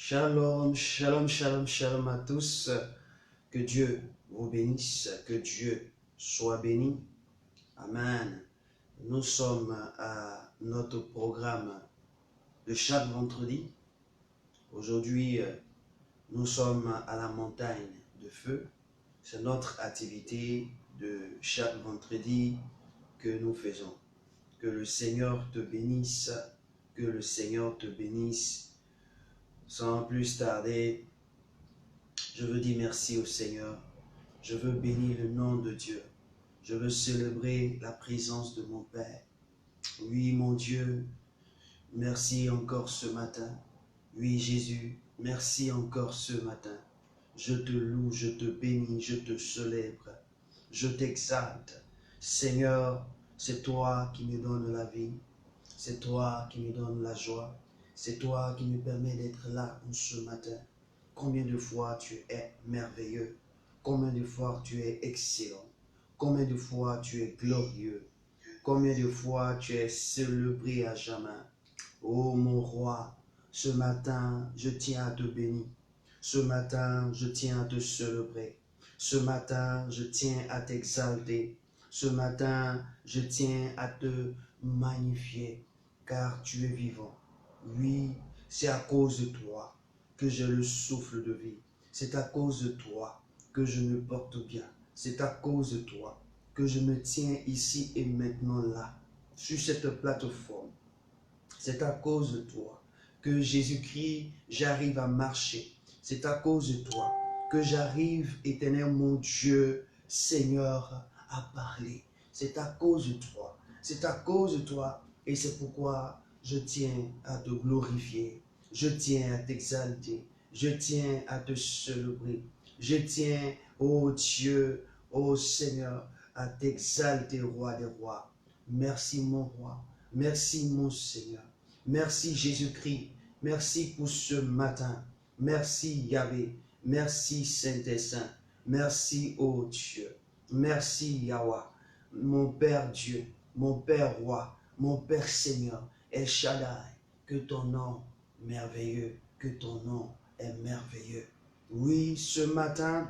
Shalom, shalom, shalom, shalom à tous. Que Dieu vous bénisse, que Dieu soit béni. Amen. Nous sommes à notre programme de chaque vendredi. Aujourd'hui, nous sommes à la montagne de feu. C'est notre activité de chaque vendredi que nous faisons. Que le Seigneur te bénisse, que le Seigneur te bénisse. Sans plus tarder, je veux dire merci au Seigneur. Je veux bénir le nom de Dieu. Je veux célébrer la présence de mon Père. Oui, mon Dieu, merci encore ce matin. Oui, Jésus, merci encore ce matin. Je te loue, je te bénis, je te célèbre. Je t'exalte. Seigneur, c'est toi qui me donnes la vie. C'est toi qui me donnes la joie. C'est toi qui me permets d'être là ce matin. Combien de fois tu es merveilleux. Combien de fois tu es excellent. Combien de fois tu es glorieux. Combien de fois tu es célébré à jamais. Oh mon roi, ce matin, je tiens à te bénir. Ce matin, je tiens à te célébrer. Ce matin, je tiens à t'exalter. Ce matin, je tiens à te magnifier, car tu es vivant. Oui, c'est à cause de toi que j'ai le souffle de vie. C'est à cause de toi que je me porte bien. C'est à cause de toi que je me tiens ici et maintenant là, sur cette plateforme. C'est à cause de toi que Jésus-Christ, j'arrive à marcher. C'est à cause de toi que j'arrive, éternel mon Dieu, Seigneur, à parler. C'est à cause de toi. C'est à cause de toi. Et c'est pourquoi je tiens à te glorifier. Je tiens à t'exalter. Je tiens à te célébrer. Je tiens, ô Dieu, ô Seigneur, à t'exalter, roi des rois. Merci mon roi. Merci mon Seigneur. Merci Jésus-Christ. Merci pour ce matin. Merci Yahvé. Merci Saint-Saint. Merci ô Dieu. Merci Yahweh. Mon Père Dieu. Mon Père Roi. Mon Père Seigneur. El Shaddai. Que ton nom merveilleux. Que ton nom est merveilleux. Oui, ce matin,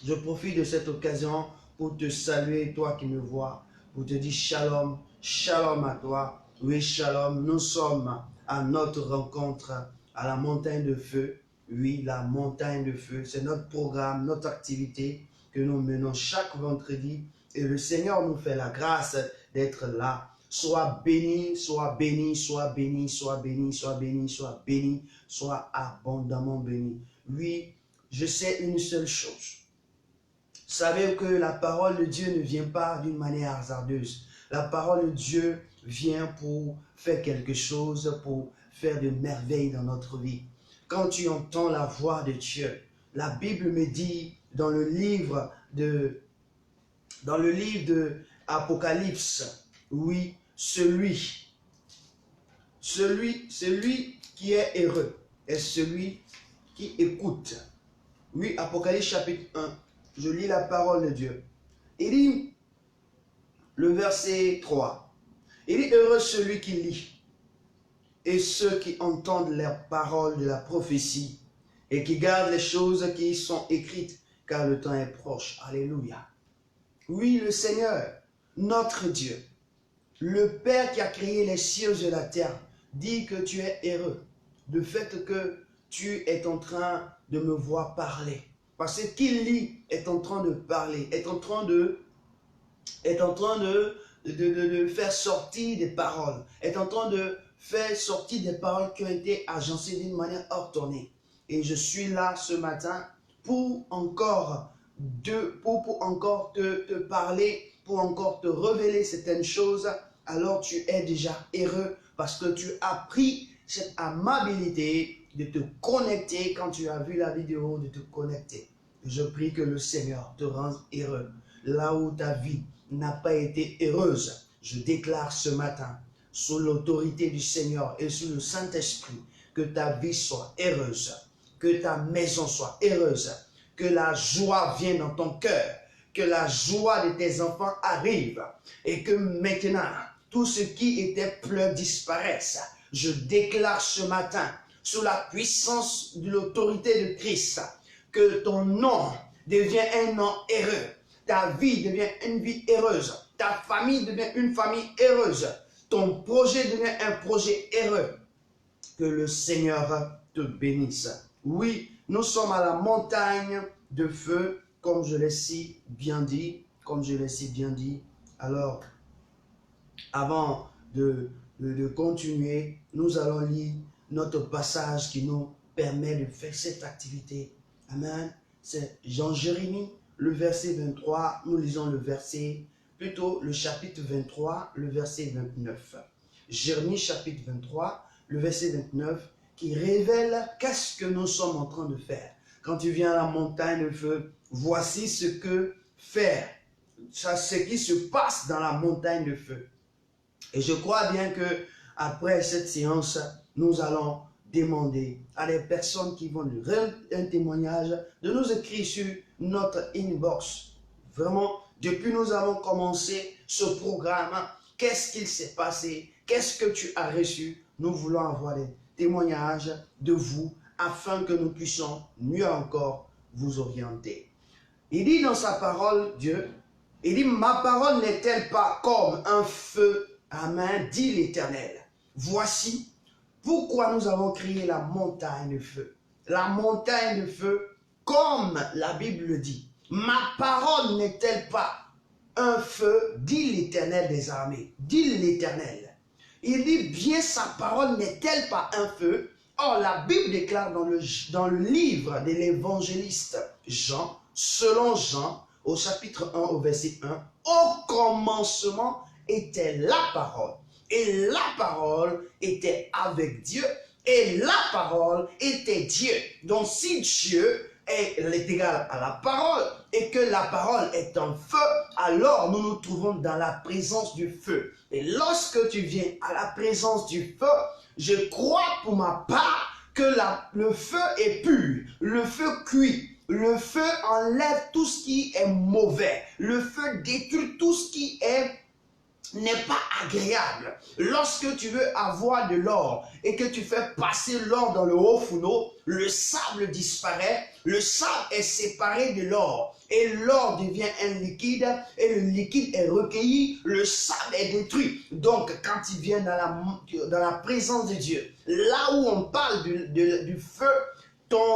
je profite de cette occasion pour te saluer, toi qui me vois, pour te dire shalom, shalom à toi. Oui, shalom, nous sommes à notre rencontre à la montagne de feu. Oui, la montagne de feu, c'est notre programme, notre activité que nous menons chaque vendredi. Et le Seigneur nous fait la grâce d'être là. Sois béni, sois béni, sois béni, sois béni, sois béni, sois béni, sois abondamment béni. Oui, je sais une seule chose. Savez que la parole de Dieu ne vient pas d'une manière hasardeuse. La parole de Dieu vient pour faire quelque chose, pour faire de merveilles dans notre vie. Quand tu entends la voix de Dieu, la Bible me dit dans le livre de Apocalypse, oui, celui qui est heureux est celui qui écoute. Oui, Apocalypse chapitre 1. Je lis la parole de Dieu. Il dit, le verset 3, il dit, heureux celui qui lit et ceux qui entendent les paroles de la prophétie et qui gardent les choses qui y sont écrites, car le temps est proche. Alléluia. Oui, le Seigneur, notre Dieu, le Père qui a créé les cieux et la terre, dit que tu es heureux du fait que tu es en train de me voir parler. Parce qu'il lit est en train de parler, est en train de faire sortir des paroles, est en train de faire sortir des paroles qui ont été agencées d'une manière ordonnée. Et je suis là ce matin pour encore te parler, pour encore te révéler certaines choses. Alors tu es déjà heureux parce que tu as pris cette amabilité de te connecter quand tu as vu la vidéo, de te connecter. Je prie que le Seigneur te rende heureux. Là où ta vie n'a pas été heureuse, je déclare ce matin, sous l'autorité du Seigneur et sous le Saint-Esprit, que ta vie soit heureuse, que ta maison soit heureuse, que la joie vienne dans ton cœur, que la joie de tes enfants arrive et que maintenant, tout ce qui était pleurs disparaisse. Je déclare ce matin, sous la puissance de l'autorité de Christ. Que ton nom devienne un nom heureux. Ta vie devient une vie heureuse. Ta famille devient une famille heureuse. Ton projet devient un projet heureux. Que le Seigneur te bénisse. Oui, nous sommes à la montagne de feu, comme je l'ai si bien dit. Alors, avant de continuer, nous allons lire notre passage qui nous permet de faire cette activité. Amen. C'est Jean Jérémie, le verset 23. Nous lisons le chapitre 23, le verset 29. Jérémie chapitre 23, le verset 29, qui révèle qu'est-ce que nous sommes en train de faire. Quand tu viens à la montagne de feu, voici ce que faire. Ça, ce qui se passe dans la montagne de feu. Et je crois bien que après cette séance, nous allons demander à des personnes qui vont nous rendre un témoignage de nous écrire sur notre inbox. Vraiment, depuis que nous avons commencé ce programme, qu'est-ce qu'il s'est passé? Qu'est-ce que tu as reçu? Nous voulons avoir des témoignages de vous afin que nous puissions mieux encore vous orienter. Il dit dans sa parole, Dieu, il dit, ma parole n'est-elle pas comme un feu? Amen, dit l'Éternel. Voici pourquoi nous avons créé la montagne de feu. La montagne de feu, comme la Bible le dit. Ma parole n'est-elle pas un feu, dit l'Éternel des armées. Dit l'Éternel. Il dit, bien sa parole n'est-elle pas un feu? Or, la Bible déclare dans le livre de l'évangéliste Jean, selon Jean, au chapitre 1, au verset 1, au commencement était la parole. Et la parole était avec Dieu. Et la parole était Dieu. Donc si Dieu est égal à la parole et que la parole est un feu, alors nous nous trouvons dans la présence du feu. Et lorsque tu viens à la présence du feu, je crois pour ma part que le feu est pur, le feu cuit. Le feu enlève tout ce qui est mauvais. Le feu détruit tout ce qui n'est pas agréable. Lorsque tu veux avoir de l'or et que tu fais passer l'or dans le haut fourneau, le sable disparaît, le sable est séparé de l'or et l'or devient un liquide et le liquide est recueilli, le sable est détruit. Donc quand il vient dans la présence de Dieu, là où on parle du feu,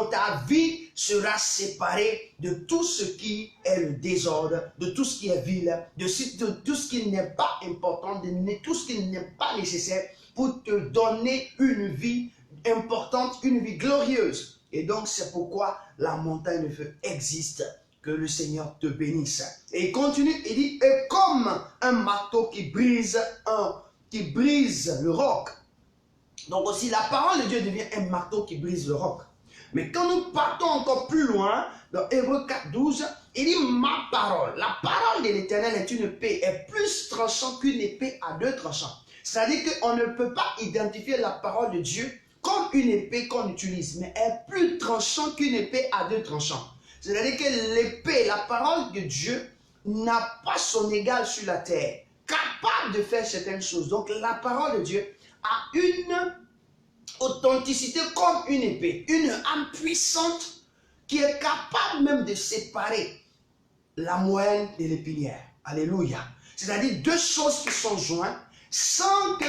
ta vie sera séparée de tout ce qui est le désordre, de tout ce qui est vil, de tout ce qui n'est pas important, de tout ce qui n'est pas nécessaire pour te donner une vie importante, une vie glorieuse. Et donc c'est pourquoi la montagne de feu existe. Que le Seigneur te bénisse. Et il continue, il dit, et comme un marteau qui brise le roc. Donc aussi la parole de Dieu devient un marteau qui brise le roc. Mais quand nous partons encore plus loin, dans Hébreux 4, 12, il dit ma parole. La parole de l'Éternel est une épée, est plus tranchante qu'une épée à deux tranchants. C'est-à-dire qu'on ne peut pas identifier la parole de Dieu comme une épée qu'on utilise, mais elle est plus tranchante qu'une épée à deux tranchants. C'est-à-dire que l'épée, la parole de Dieu, n'a pas son égal sur la terre, capable de faire certaines choses. Donc la parole de Dieu a une authenticité comme une épée, une âme puissante qui est capable même de séparer la moelle de l'épinière. Alléluia. C'est-à-dire deux choses qui sont jointes sans que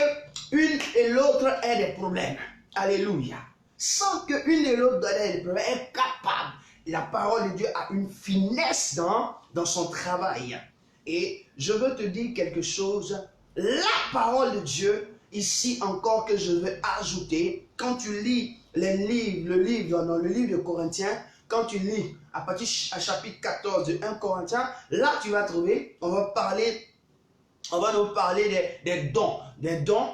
une et l'autre aient des problèmes. Alléluia. Sans que une et l'autre ait des problèmes, est capable. La parole de Dieu a une finesse dans son travail. Et je veux te dire quelque chose. La parole de Dieu, ici encore que je veux ajouter, quand tu lis dans le livre de Corinthiens, quand tu lis à partir du chapitre 14 de 1 Corinthiens, là tu vas trouver, on va nous parler des dons,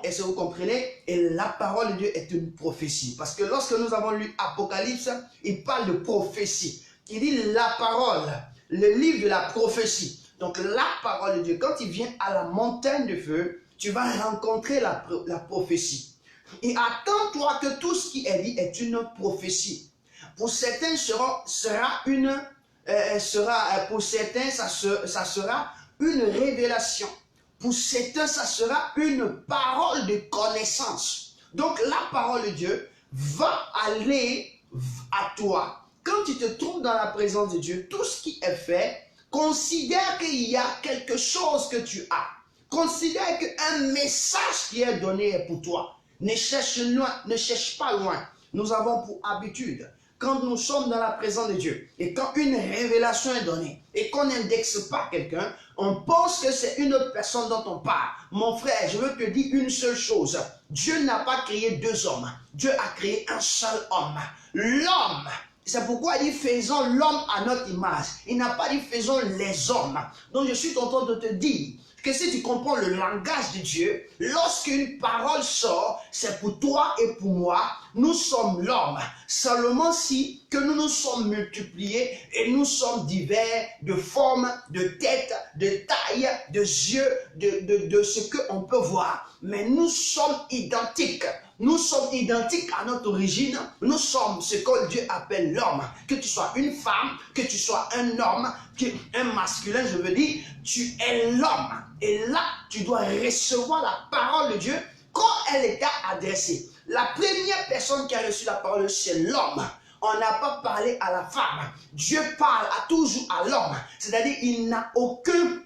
est-ce que vous comprenez? Et la parole de Dieu est une prophétie. Parce que lorsque nous avons lu Apocalypse, il parle de prophétie. Il dit la parole, le livre de la prophétie. Donc la parole de Dieu, quand il vient à la montagne de feu, tu vas rencontrer la prophétie. Et attends-toi que tout ce qui est dit est une prophétie. Pour certains, ça sera une révélation. Pour certains, ça sera une parole de connaissance. Donc la parole de Dieu va aller à toi. Quand tu te trouves dans la présence de Dieu, tout ce qui est fait, considère qu'il y a quelque chose que tu as. Considère qu'un message qui est donné est pour toi. Ne cherche pas loin. Nous avons pour habitude, quand nous sommes dans la présence de Dieu, et quand une révélation est donnée, et qu'on n'indexe pas quelqu'un, on pense que c'est une autre personne dont on parle. Mon frère, je veux te dire une seule chose. Dieu n'a pas créé deux hommes. Dieu a créé un seul homme. L'homme. C'est pourquoi il dit faisons l'homme à notre image. Il n'a pas dit faisons les hommes. Donc je suis content de te dire que si tu comprends le langage de Dieu, lorsqu'une parole sort, c'est pour toi et pour moi, nous sommes l'homme. Seulement si que nous nous sommes multipliés et nous sommes divers de forme, de tête, de taille, de yeux, de ce qu'on peut voir. Mais nous sommes identiques. Nous sommes identiques à notre origine. Nous sommes ce que Dieu appelle l'homme. Que tu sois une femme, que tu sois un homme, un masculin, je veux dire, tu es l'homme. Et là, tu dois recevoir la parole de Dieu quand elle est adressée. La première personne qui a reçu la parole, c'est l'homme. On n'a pas parlé à la femme. Dieu parle toujours à l'homme. C'est-à-dire, il n'a aucun...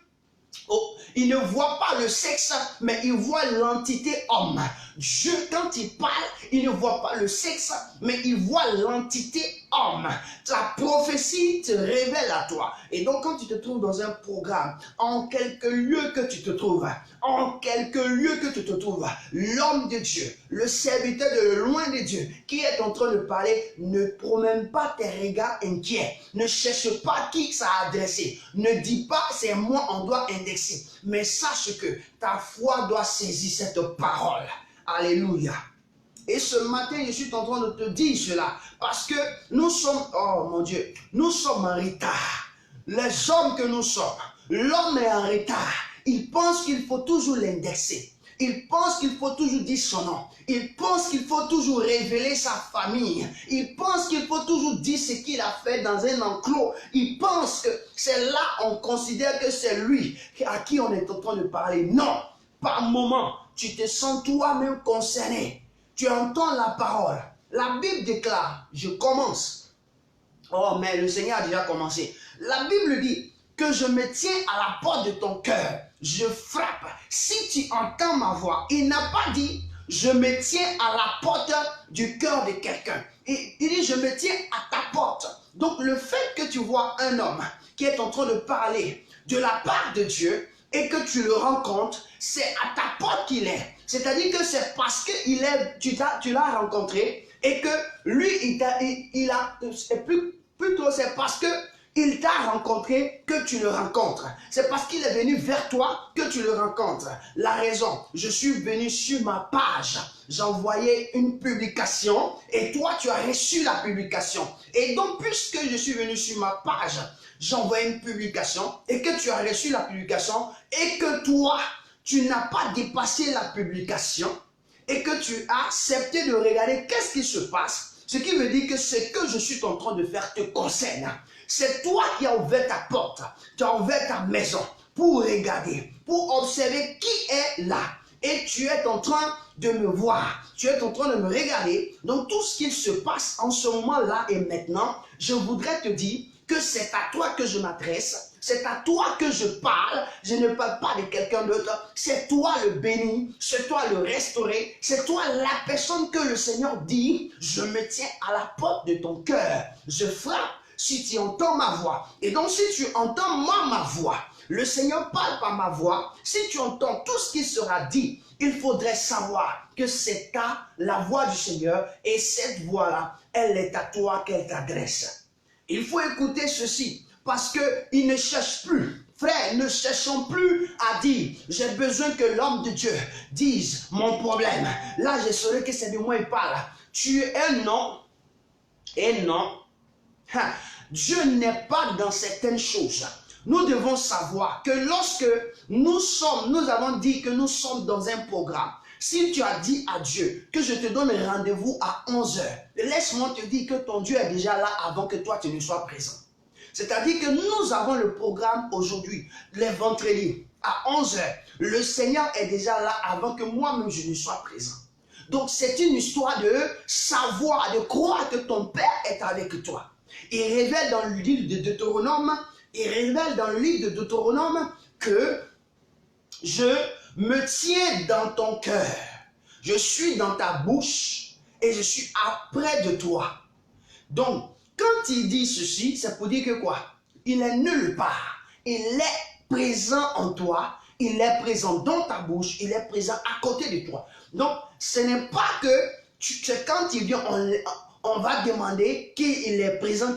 il ne voit pas le sexe, mais il voit l'entité homme. Dieu, quand il parle, il ne voit pas le sexe, mais il voit l'entité homme. La prophétie te révèle à toi. Et donc, quand tu te trouves dans un programme, en quelque lieu que tu te trouves, l'homme de Dieu, le serviteur de loin de Dieu, qui est en train de parler, ne promène pas tes regards inquiets. Ne cherche pas qui ça a adressé. Ne dis pas, c'est moi, on doit indexer. Mais sache que ta foi doit saisir cette parole. Alléluia. Et ce matin, je suis en train de te dire cela. Parce que nous sommes, oh mon Dieu, nous sommes en retard. Les hommes que nous sommes, l'homme est en retard. Il pense qu'il faut toujours l'indexer. Il pense qu'il faut toujours dire son nom. Il pense qu'il faut toujours révéler sa famille. Il pense qu'il faut toujours dire ce qu'il a fait dans un enclos. Il pense que c'est là on considère que c'est lui à qui on est en train de parler. Non, par moment, tu te sens toi-même concerné. Tu entends la parole. La Bible déclare, je commence. Oh, mais le Seigneur a déjà commencé. La Bible dit que je me tiens à la porte de ton cœur. Je frappe. Si tu entends ma voix, il n'a pas dit, je me tiens à la porte du cœur de quelqu'un. Il dit, je me tiens à ta porte. Donc, le fait que tu vois un homme qui est en train de parler de la part de Dieu et que tu le rencontres, c'est à ta porte qu'il est. C'est-à-dire que c'est parce que tu l'as rencontré et que lui, plutôt c'est parce que il t'a rencontré que tu le rencontres. C'est parce qu'il est venu vers toi que tu le rencontres. La raison, je suis venu sur ma page. J'envoyais une publication et toi, tu as reçu la publication. Et donc, puisque je suis venu sur ma page, j'envoie une publication et que tu as reçu la publication et que toi, tu n'as pas dépassé la publication et que tu as accepté de regarder qu'est-ce qui se passe. Ce qui veut dire que ce que je suis en train de faire te concerne. C'est toi qui as ouvert ta porte, tu as ouvert ta maison pour regarder, pour observer qui est là. Et tu es en train de me voir, tu es en train de me regarder. Donc tout ce qui se passe en ce moment-là et maintenant, je voudrais te dire que c'est à toi que je m'adresse, c'est à toi que je parle, je ne parle pas de quelqu'un d'autre, c'est toi le béni, c'est toi le restauré, c'est toi la personne que le Seigneur dit, je me tiens à la porte de ton cœur, je frappe si tu entends ma voix. Et donc si tu entends ma voix, le Seigneur parle par ma voix, si tu entends tout ce qui sera dit, il faudrait savoir que c'est la voix du Seigneur et cette voix-là, elle est à toi qu'elle t'adresse. Il faut écouter ceci parce qu'il ne cherche plus. Frère, ne cherchons plus à dire, j'ai besoin que l'homme de Dieu dise mon problème. Là, je saurais que c'est de moi il parle. Tu es un non et non. Dieu n'est pas dans certaines choses. Nous devons savoir que lorsque nous avons dit que nous sommes dans un programme. Si tu as dit à Dieu que je te donne rendez-vous à 11h, laisse-moi te dire que ton Dieu est déjà là avant que toi tu ne sois présent. C'est-à-dire que nous avons le programme aujourd'hui, les vendredis, à 11h. Le Seigneur est déjà là avant que moi-même je ne sois présent. Donc c'est une histoire de savoir, de croire que ton Père est avec toi. Il révèle dans le livre de Deutéronome, que je me tiens dans ton cœur, je suis dans ta bouche et je suis après de toi. Donc, quand il dit ceci, c'est pour dire que quoi? Il est nulle part. Il est présent en toi, il est présent dans ta bouche, il est présent à côté de toi. Donc, ce n'est pas que quand il vient, on va demander qu'il est présent,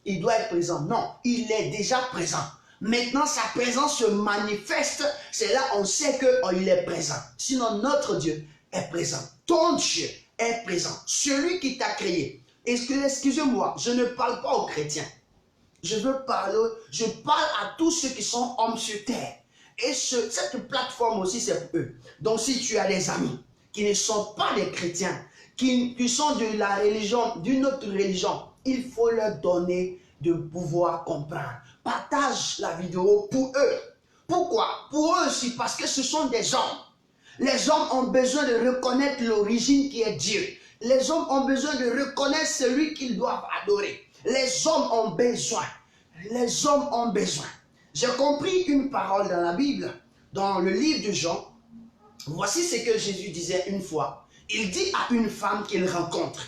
il doit être présent. Non, il est déjà présent. Maintenant, sa présence se manifeste. C'est là on sait qu'il est présent. Sinon, notre Dieu est présent. Ton Dieu est présent. Celui qui t'a créé. Excusez-moi, je ne parle pas aux chrétiens. Je parle à tous ceux qui sont hommes sur terre. Et cette plateforme aussi, c'est pour eux. Donc, si tu as des amis qui ne sont pas des chrétiens, qui sont de la religion, d'une autre religion, il faut leur donner de pouvoir comprendre. Partage la vidéo pour eux. Pourquoi? Pour eux aussi, parce que ce sont des hommes. Les hommes ont besoin de reconnaître l'origine qui est Dieu. Les hommes ont besoin de reconnaître celui qu'ils doivent adorer. Les hommes ont besoin. Les hommes ont besoin. J'ai compris une parole dans la Bible, dans le livre de Jean. Voici ce que Jésus disait une fois. Il dit à une femme qu'il rencontre.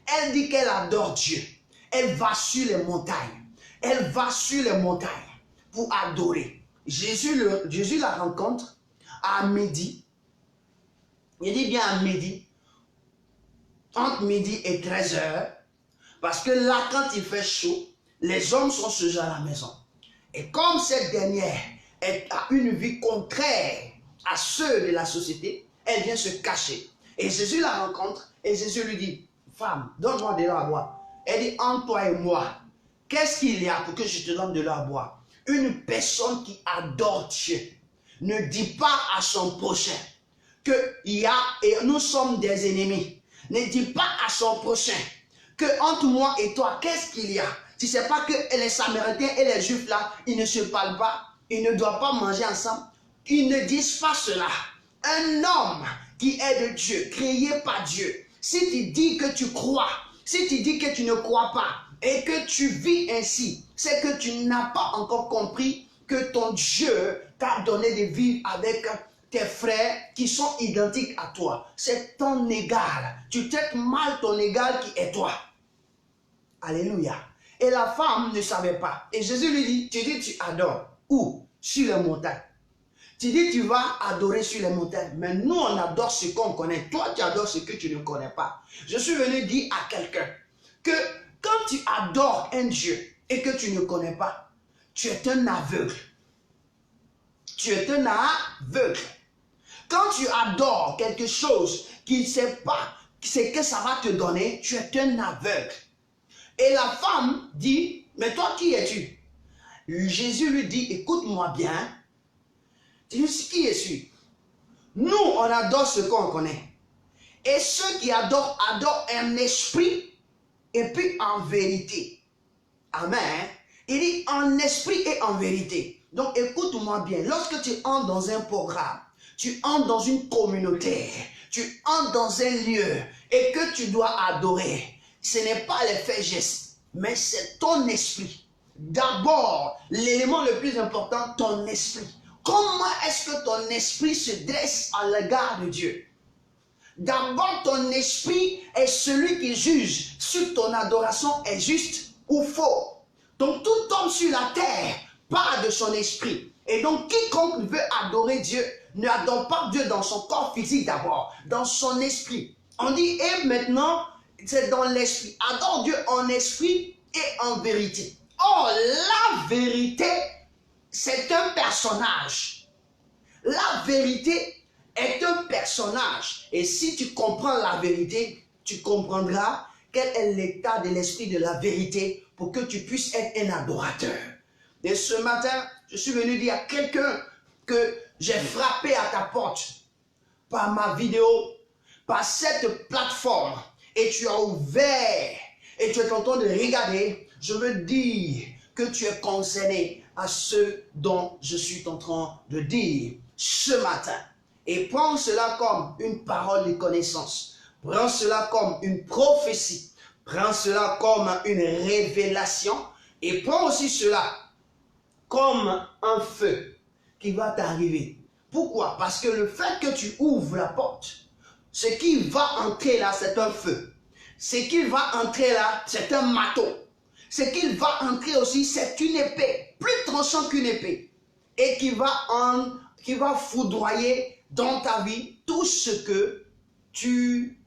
Elle dit qu'elle adore Dieu. Elle va sur les montagnes. Elle va sur les montagnes pour adorer. Jésus la rencontre à midi. Il dit bien à midi. Entre midi et 13h. Parce que là, quand il fait chaud, les hommes sont seuls à la maison. Et comme cette dernière a une vie contraire à ceux de la société, elle vient se cacher. Et Jésus la rencontre et Jésus lui dit, femme, donne-moi de l'eau à boire. Elle dit, entre toi et moi, qu'est-ce qu'il y a pour que je te donne de l'eau à boire? Une personne qui adore Dieu ne dit pas à son prochain que nous sommes des ennemis. Ne dit pas à son prochain que entre moi et toi, qu'est-ce qu'il y a? Tu ne sais pas que les Samaritains et les Juifs là, ils ne se parlent pas, ils ne doivent pas manger ensemble. Ils ne disent pas cela. Un homme qui est de Dieu, créé par Dieu, si tu dis que tu crois, si tu dis que tu ne crois pas et que tu vis ainsi, c'est que tu n'as pas encore compris que ton Dieu t'a donné de vivre avec tes frères qui sont identiques à toi. C'est ton égal. Tu traites mal ton égal qui est toi. Alléluia. Et la femme ne savait pas. Et Jésus lui dit, tu adores. Où? Sur les montagnes. Tu dis tu vas adorer sur les montagnes. Mais nous on adore ce qu'on connaît. Toi tu adores ce que tu ne connais pas. Je suis venu dire à quelqu'un que quand tu adores un Dieu et que tu ne connais pas, tu es un aveugle. Tu es un aveugle. Quand tu adores quelque chose qui ne sait pas ce que ça va te donner, tu es un aveugle. Et la femme dit, mais toi qui es-tu? Jésus lui dit, écoute-moi bien. Tu dis, qui es-tu? Nous, on adore ce qu'on connaît. Et ceux qui adorent en esprit et puis en vérité. Amen. Il dit en esprit et en vérité. Donc écoute-moi bien. Lorsque tu entres dans un programme, tu entres dans une communauté, tu entres dans un lieu et que tu dois adorer, ce n'est pas les faits gestes, mais c'est ton esprit. D'abord, l'élément le plus important, ton esprit. Comment est-ce que ton esprit se dresse à l'égard de Dieu? D'abord, ton esprit est celui qui juge si ton adoration est juste ou faux. Donc, tout homme sur la terre part de son esprit. Et donc, quiconque veut adorer Dieu n'adore pas Dieu dans son corps physique d'abord, dans son esprit. On dit, et maintenant, c'est dans l'esprit. Adore Dieu en esprit et en vérité. Or, la vérité, c'est un personnage. La vérité est un personnage. Et si tu comprends la vérité, tu comprendras quel est l'état de l'esprit de la vérité pour que tu puisses être un adorateur. Et ce matin, je suis venu dire à quelqu'un que j'ai frappé à ta porte par ma vidéo, par cette plateforme, et tu as ouvert, et tu es en train de regarder. Je veux dire que tu es concerné à ce dont je suis en train de dire ce matin. Et prends cela comme une parole de connaissance. Prends cela comme une prophétie. Prends cela comme une révélation. Et prends aussi cela comme un feu qui va t'arriver. Pourquoi? Parce que le fait que tu ouvres la porte, ce qui va entrer là, c'est un feu. Ce qui va entrer là, c'est un marteau. Ce qui va entrer aussi, c'est une épée, plus tranchant qu'une épée. Et qui va foudroyer dans ta vie tout ce que tu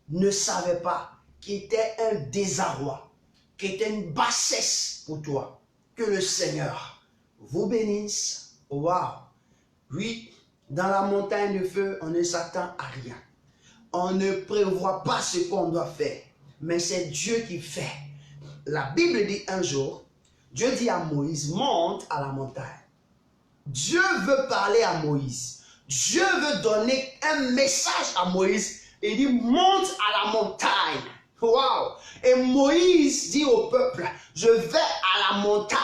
ne savais pas, qui était un désarroi, qui était une bassesse pour toi. Que le Seigneur vous bénisse. Waouh! Oui, dans la montagne de feu, on ne s'attend à rien. On ne prévoit pas ce qu'on doit faire, mais c'est Dieu qui fait. La Bible dit un jour, Dieu dit à Moïse, monte à la montagne. Dieu veut parler à Moïse. Dieu veut donner un message à Moïse. Il dit, monte à la montagne. Waouh! Et Moïse dit au peuple, je vais à la montagne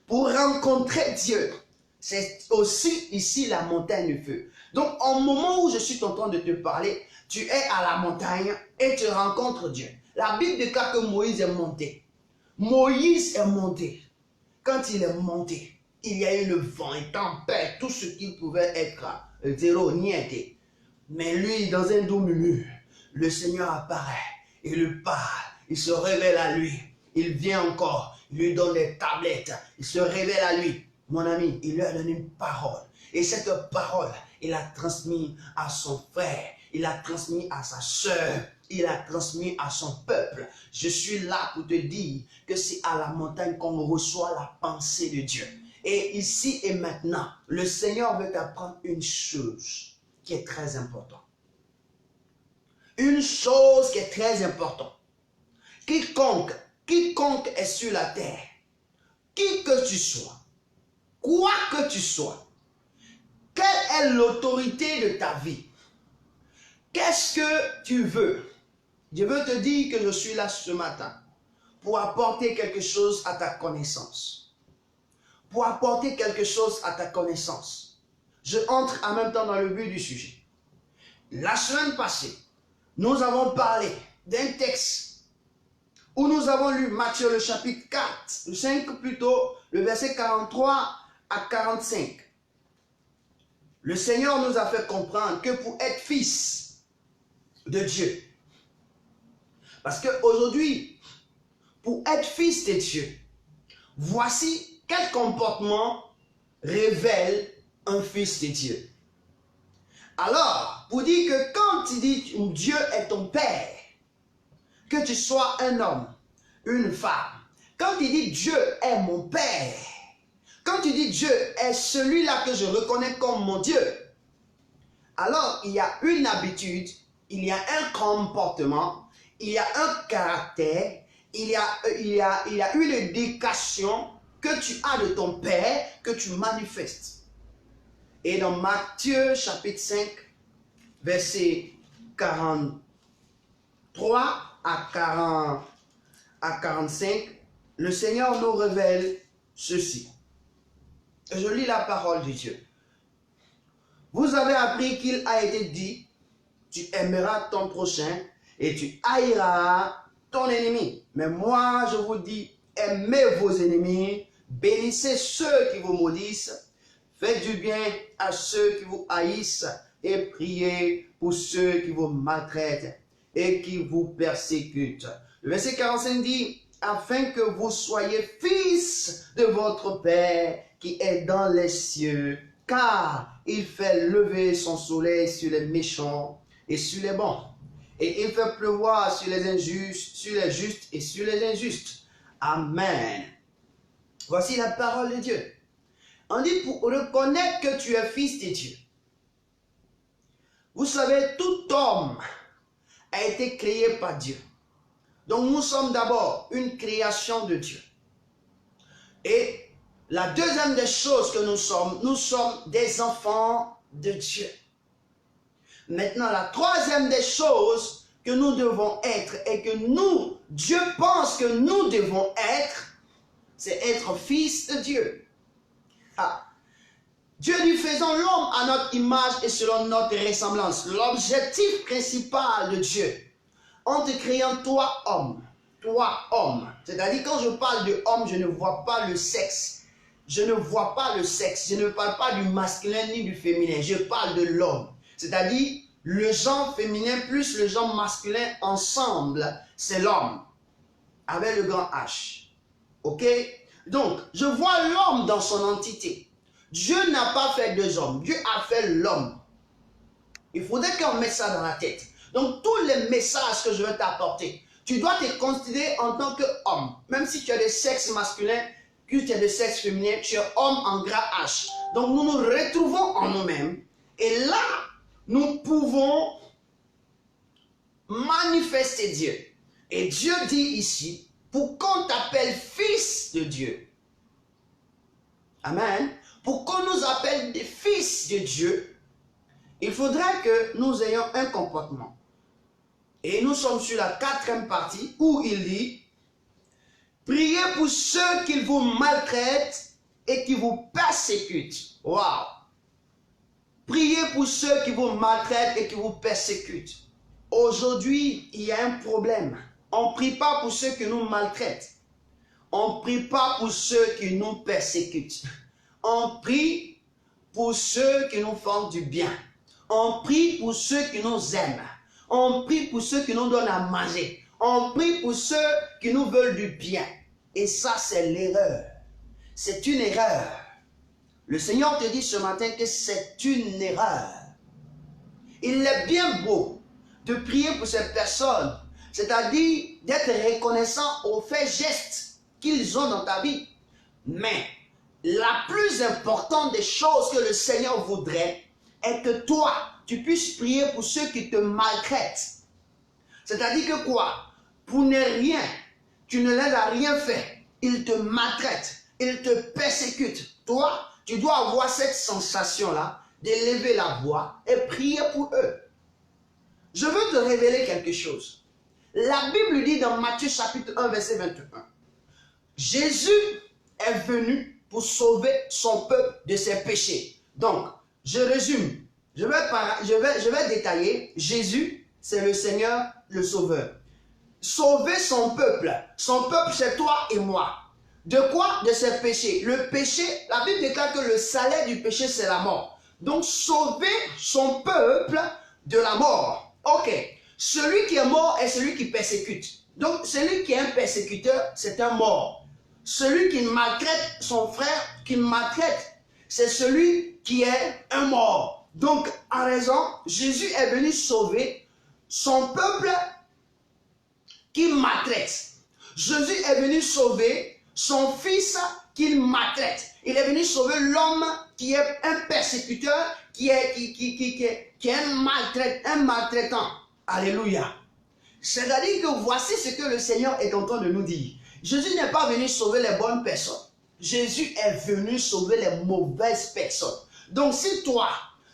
pour rencontrer Dieu. C'est aussi ici la montagne de feu. Donc, au moment où je suis en train de te parler, tu es à la montagne et tu rencontres Dieu. La Bible déclare que Moïse est monté. Moïse est monté. Quand il est monté, il y a eu le vent et tempête, tout ce qui pouvait être zéro, niente. Mais lui, dans un doux murmure, le Seigneur apparaît, il lui parle, il se révèle à lui. Il vient encore, il lui donne des tablettes, il se révèle à lui. Mon ami, il lui a donné une parole. Et cette parole, il a transmis à son frère, il a transmis à sa soeur, il a transmis à son peuple. Je suis là pour te dire que c'est à la montagne qu'on reçoit la pensée de Dieu. Et ici et maintenant, le Seigneur veut t'apprendre une chose qui est très importante. Une chose qui est très importante. Quiconque est sur la terre, qui que tu sois, quoi que tu sois, quelle est l'autorité de ta vie? Qu'est-ce que tu veux? Je veux te dire que je suis là ce matin pour apporter quelque chose à ta connaissance. Pour apporter quelque chose à ta connaissance. Je entre en même temps dans le but du sujet. La semaine passée, nous avons parlé d'un texte où nous avons lu Matthieu le chapitre 4, le 5 plutôt, le verset 43 à 45. Le Seigneur nous a fait comprendre que pour être fils de Dieu, parce qu'aujourd'hui, pour être fils de Dieu, voici quel comportement révèle un fils de Dieu. Alors, pour dire que quand tu dis Dieu est ton Père, que tu sois un homme, une femme, quand tu dis Dieu est mon Père, quand tu dis Dieu est celui-là que je reconnais comme mon Dieu, alors il y a une habitude, il y a un comportement, il y a un caractère, il y a une éducation que tu as de ton Père, que tu manifestes. Et dans Matthieu chapitre 5, verset 43 à 45, le Seigneur nous révèle ceci. Je lis la parole de Dieu. Vous avez appris qu'il a été dit, tu aimeras ton prochain et tu haïras ton ennemi. Mais moi, je vous dis, aimez vos ennemis, bénissez ceux qui vous maudissent, faites du bien à ceux qui vous haïssent et priez pour ceux qui vous maltraitent et qui vous persécutent. Le verset 45 dit, afin que vous soyez fils de votre Père qui est dans les cieux, car il fait lever son soleil sur les méchants et sur les bons. Et il fait pleuvoir sur les injustes, sur les justes et sur les injustes. Amen. Voici la parole de Dieu. On dit pour reconnaître que tu es fils de Dieu. Vous savez, tout homme a été créé par Dieu. Donc nous sommes d'abord une création de Dieu. Et la deuxième des choses que nous sommes des enfants de Dieu. Maintenant, la troisième des choses que nous devons être et que nous, Dieu pense que nous devons être, c'est être fils de Dieu. Ah. Dieu dit, faisons l'homme à notre image et selon notre ressemblance. L'objectif principal de Dieu, en te créant toi homme, c'est-à-dire quand je parle de homme, je ne vois pas le sexe. Je ne vois pas le sexe, je ne parle pas du masculin ni du féminin, je parle de l'homme. C'est-à-dire le genre féminin plus le genre masculin ensemble, c'est l'homme, avec le grand H. Ok? Donc, je vois l'homme dans son entité. Dieu n'a pas fait deux hommes, Dieu a fait l'homme. Il faudrait qu'on mette ça dans la tête. Donc, tous les messages que je vais t'apporter, tu dois te considérer en tant qu'homme. Même si tu as des sexes masculins, que tu as des sexes féminins, tu es homme en gras H. Donc, nous nous retrouvons en nous-mêmes. Et là, nous pouvons manifester Dieu. Et Dieu dit ici, pour qu'on t'appelle fils de Dieu. Amen. Pour qu'on nous appelle des fils de Dieu, il faudrait que nous ayons un comportement. Et nous sommes sur la 4e partie où il dit, priez pour ceux qui vous maltraitent et qui vous persécutent. Waouh! Priez pour ceux qui vous maltraitent et qui vous persécutent. Aujourd'hui, il y a un problème. On ne prie pas pour ceux qui nous maltraitent. On ne prie pas pour ceux qui nous persécutent. On prie pour ceux qui nous font du bien. On prie pour ceux qui nous aiment. On prie pour ceux qui nous donnent à manger. On prie pour ceux qui nous veulent du bien. Et ça, c'est l'erreur. C'est une erreur. Le Seigneur te dit ce matin que c'est une erreur. Il est bien beau de prier pour ces personnes, c'est-à-dire d'être reconnaissant aux faits gestes qu'ils ont dans ta vie. Mais la plus importante des choses que le Seigneur voudrait est que toi, tu puisses prier pour ceux qui te maltraitent. C'est-à-dire que quoi? Pour ne rien, tu ne leur as rien fait. Ils te maltraitent, ils te persécutent. Toi, tu dois avoir cette sensation-là d'élever la voix et prier pour eux. Je veux te révéler quelque chose. La Bible dit dans Matthieu chapitre 1, verset 21, Jésus est venu pour sauver son peuple de ses péchés. Donc, je résume. Je vais détailler. Jésus, c'est le Seigneur, le Sauveur. Sauver son peuple. Son peuple, c'est toi et moi. De quoi? De ses péchés. Le péché, la Bible déclare que le salaire du péché, c'est la mort. Donc, sauver son peuple de la mort. Ok. Celui qui est mort est celui qui persécute. Donc, celui qui est un persécuteur, c'est un mort. Celui qui maltraite son frère, qui maltraite, c'est celui qui est un mort. Donc, en raison, Jésus est venu sauver son peuple qui maltraite. Jésus est venu sauver son fils qu'il maltraite. Il est venu sauver l'homme qui est un persécuteur, qui est un maltraitant. Alléluia. C'est-à-dire que voici ce que le Seigneur est en train de nous dire. Jésus n'est pas venu sauver les bonnes personnes. Jésus est venu sauver les mauvaises personnes. Donc si toi,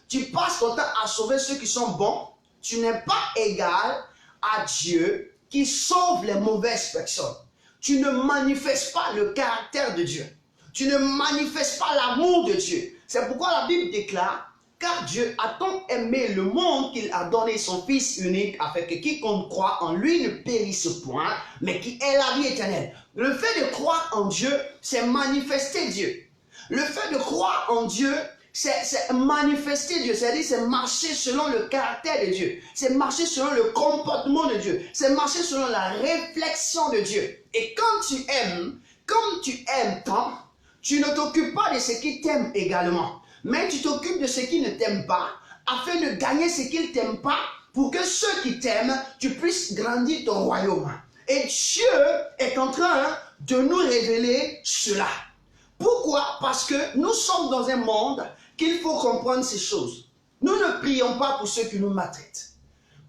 tu passes ton temps à sauver ceux qui sont bons, tu n'es pas égal à Dieu qui sauve les mauvaises personnes. Tu ne manifestes pas le caractère de Dieu. Tu ne manifestes pas l'amour de Dieu. C'est pourquoi la Bible déclare, car Dieu a tant aimé le monde qu'il a donné son Fils unique afin que quiconque croit en lui ne périsse point, mais qui ait la vie éternelle. Le fait de croire en Dieu, c'est manifester Dieu. Le fait de croire en Dieu, c'est manifester Dieu, c'est-à-dire c'est marcher selon le caractère de Dieu, c'est marcher selon le comportement de Dieu, c'est marcher selon la réflexion de Dieu. Et quand tu aimes, comme tu aimes tant, tu ne t'occupes pas de ce qui t'aime également, mais tu t'occupes de ce qui ne t'aime pas, afin de gagner ce qui ne t'aiment pas, pour que ceux qui t'aiment, tu puisses grandir ton royaume. Et Dieu est en train de nous révéler cela. Pourquoi? Parce que nous sommes dans un monde qu'il faut comprendre ces choses. Nous ne prions pas pour ceux qui nous maltraitent.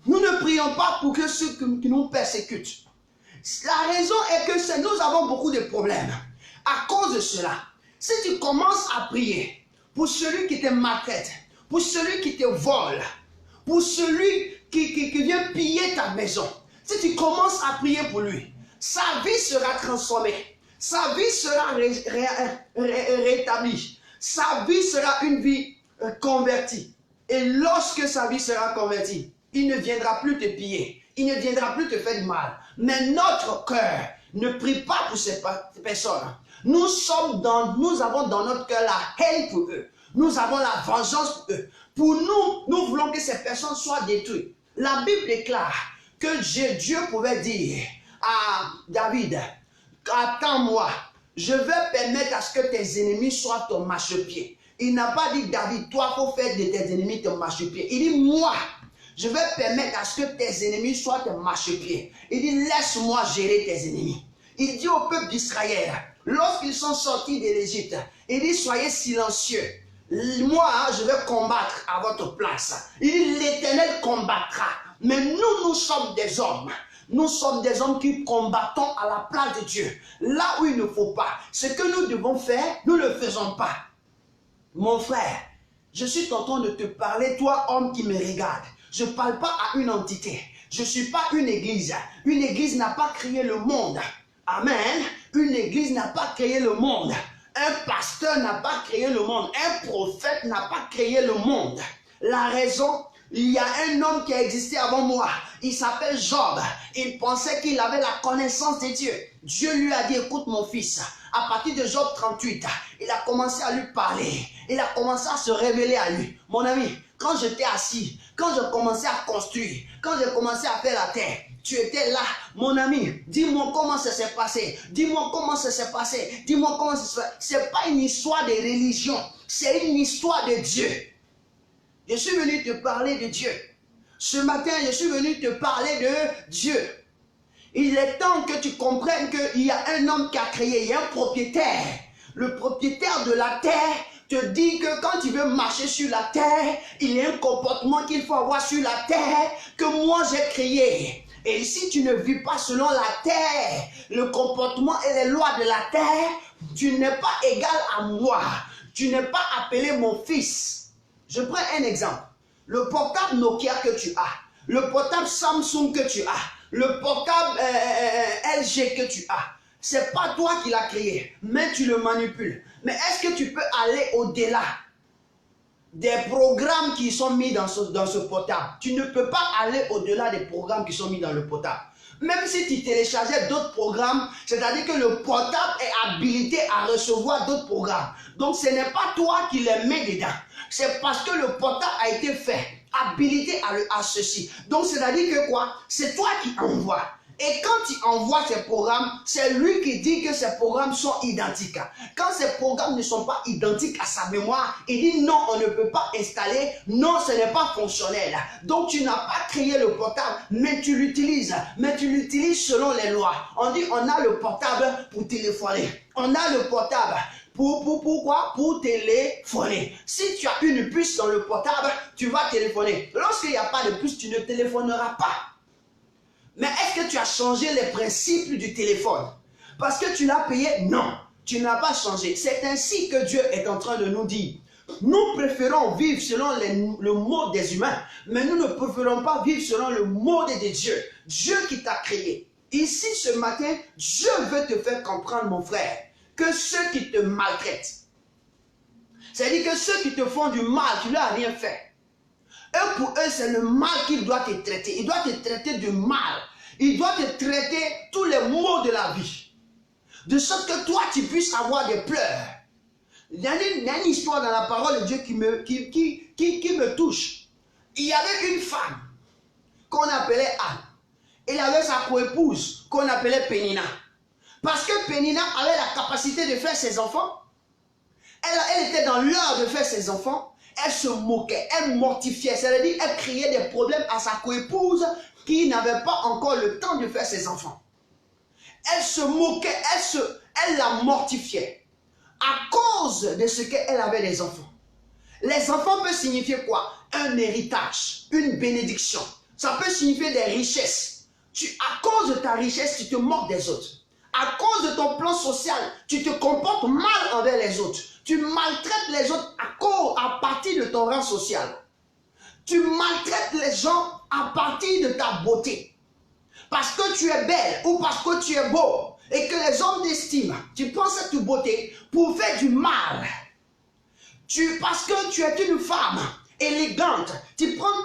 Nous ne prions pas pour que ceux qui nous persécutent. La raison est que nous avons beaucoup de problèmes. À cause de cela, si tu commences à prier pour celui qui te maltraite, pour celui qui te vole, pour celui qui vient piller ta maison, si tu commences à prier pour lui, sa vie sera transformée. Sa vie sera rétablie. sa vie sera une vie convertie. Et lorsque sa vie sera convertie, il ne viendra plus te piller, il ne viendra plus te faire du mal. Mais notre cœur ne prie pas pour ces personnes. Nous avons dans notre cœur la haine pour eux. Nous avons la vengeance pour eux. Pour nous, nous voulons que ces personnes soient détruites. La Bible déclare que Dieu pouvait dire à David, attends-moi, je vais permettre à ce que tes ennemis soient ton marchepied. Il n'a pas dit, David, toi, il faut faire de tes ennemis ton marchepied. Il dit, moi, je vais permettre à ce que tes ennemis soient ton marchepied. Il dit, laisse-moi gérer tes ennemis. Il dit au peuple d'Israël, lorsqu'ils sont sortis de l'Égypte, il dit, soyez silencieux. Moi, je vais combattre à votre place. Il dit, l'Éternel combattra. Mais nous sommes des hommes. Nous sommes des hommes qui combattons à la place de Dieu. Là où il ne faut pas. Ce que nous devons faire, nous ne le faisons pas. Mon frère, je suis en train de te parler, toi homme qui me regarde. Je ne parle pas à une entité. Je ne suis pas une église. Une église n'a pas créé le monde. Amen. Une église n'a pas créé le monde. Un pasteur n'a pas créé le monde. Un prophète n'a pas créé le monde. La raison, il y a un homme qui a existé avant moi. Il s'appelle Job. Il pensait qu'il avait la connaissance de Dieu. Dieu lui a dit, écoute mon fils, à partir de Job 38, il a commencé à lui parler. Il a commencé à se révéler à lui. Mon ami, quand j'étais assis, quand je commençais à construire, quand j'ai commencé à faire la terre, tu étais là, mon ami. Dis-moi comment ça s'est passé. Dis-moi comment ça s'est passé. Dis-moi comment ça s'est passé. Ce n'est pas une histoire de religion. C'est une histoire de Dieu. Je suis venu te parler de Dieu. Ce matin, je suis venu te parler de Dieu. Il est temps que tu comprennes qu'il y a un homme qui a créé, il y a un propriétaire. Le propriétaire de la terre te dit que quand tu veux marcher sur la terre, il y a un comportement qu'il faut avoir sur la terre que moi j'ai créé. Et si tu ne vis pas selon la terre, le comportement et les lois de la terre, tu n'es pas égal à moi. Tu n'es pas appelé mon fils. Je prends un exemple. Le portable Nokia que tu as, le portable Samsung que tu as, le portable LG que tu as, c'est pas toi qui l'as créé, mais tu le manipules. Mais est-ce que tu peux aller au-delà des programmes qui sont mis dans ce portable? Tu ne peux pas aller au-delà des programmes qui sont mis dans le portable. Même si tu téléchargeais d'autres programmes, c'est-à-dire que le portable est habilité à recevoir d'autres programmes. Donc ce n'est pas toi qui les mets dedans. C'est parce que le portable a été fait, habilité à ceci. Donc c'est-à-dire que quoi? C'est toi qui envoies. Et quand il envoie ces programmes, c'est lui qui dit que ces programmes sont identiques. Quand ces programmes ne sont pas identiques à sa mémoire, il dit non, on ne peut pas installer, non, ce n'est pas fonctionnel. Donc tu n'as pas créé le portable, mais tu l'utilises. Mais tu l'utilises selon les lois. On dit on a le portable pour téléphoner. On a le portable pourquoi? Pour téléphoner. Si tu as une puce dans le portable, tu vas téléphoner. Lorsqu'il n'y a pas de puce, tu ne téléphoneras pas. Mais est-ce que tu as changé les principes du téléphone? Parce que tu l'as payé? Non, tu n'as pas changé. C'est ainsi que Dieu est en train de nous dire. Nous préférons vivre selon le mode des humains, mais nous ne préférons pas vivre selon le mode de Dieu. Dieu qui t'a créé. Ici, ce matin, Dieu veut te faire comprendre, mon frère, que ceux qui te maltraitent, c'est-à-dire que ceux qui te font du mal, tu ne leur as rien fait. Eux, pour eux, c'est le mal qu'il doit te traiter. Il doit te traiter du mal. Il doit te traiter tous les maux de la vie. De sorte que toi, tu puisses avoir des pleurs. Il y a une histoire dans la parole de Dieu qui me touche. Il y avait une femme qu'on appelait Anne. Il avait sa coépouse qu'on appelait Pénina. Parce que Pénina avait la capacité de faire ses enfants. Elle était dans l'heure de faire ses enfants. Elle se moquait, elle mortifiait, c'est-à-dire elle créait des problèmes à sa coépouse qui n'avait pas encore le temps de faire ses enfants. Elle se moquait, elle la mortifiait à cause de ce qu'elle avait des enfants. Les enfants peuvent signifier quoi? Un héritage, une bénédiction. Ça peut signifier des richesses. À cause de ta richesse, tu te moques des autres. À cause de ton plan social, tu te comportes mal envers les autres. Tu maltraites les autres à partir de ton rang social. Tu maltraites les gens à partir de ta beauté. Parce que tu es belle ou parce que tu es beau et que les hommes t'estiment. Tu prends cette beauté pour faire du mal. Parce que tu es une femme élégante, tu prends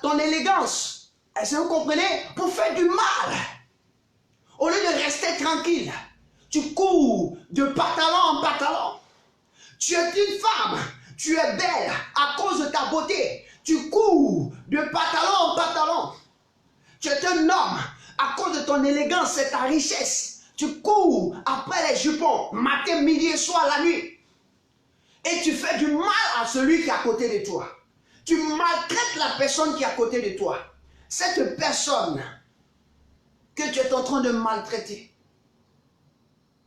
ton élégance, est-ce que vous comprenez, pour faire du mal. Au lieu de rester tranquille, tu cours de pantalon en pantalon. Tu es une femme, tu es belle à cause de ta beauté. Tu cours de pantalon en pantalon. Tu es un homme à cause de ton élégance, c'est ta richesse. Tu cours après les jupons, matin, midi et soir, la nuit. Et tu fais du mal à celui qui est à côté de toi. Tu maltraites la personne qui est à côté de toi. Cette personne que tu es en train de maltraiter,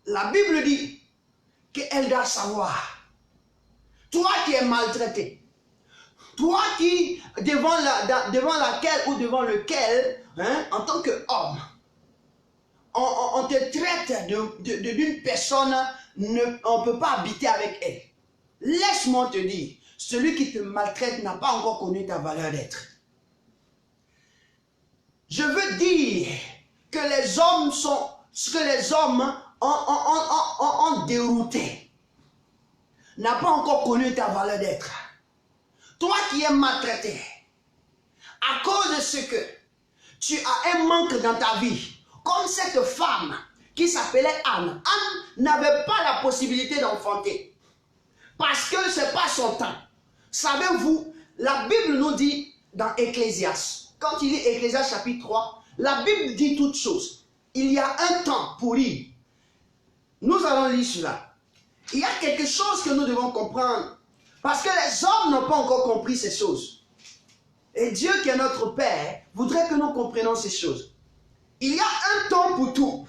la Bible dit qu'elle doit savoir. Toi qui es maltraité, toi qui, devant laquelle ou devant lequel, hein, en tant qu'homme, on te traite d'une personne, on ne peut pas habiter avec elle. Laisse-moi te dire, celui qui te maltraite n'a pas encore connu ta valeur d'être. Je veux dire que les hommes sont ce que les hommes ont dérouté. N'a pas encore connu ta valeur d'être. Toi qui es maltraité, à cause de ce que tu as un manque dans ta vie, comme cette femme qui s'appelait Anne. Anne n'avait pas la possibilité d'enfanter. Parce que ce n'est pas son temps. Savez-vous, la Bible nous dit dans Ecclésiaste, quand il lit Ecclésiaste chapitre 3, la Bible dit toutes choses. Il y a un temps pour lire. Nous allons lire cela. Il y a quelque chose que nous devons comprendre. Parce que les hommes n'ont pas encore compris ces choses. Et Dieu qui est notre Père voudrait que nous comprenions ces choses. Il y a un temps pour tout.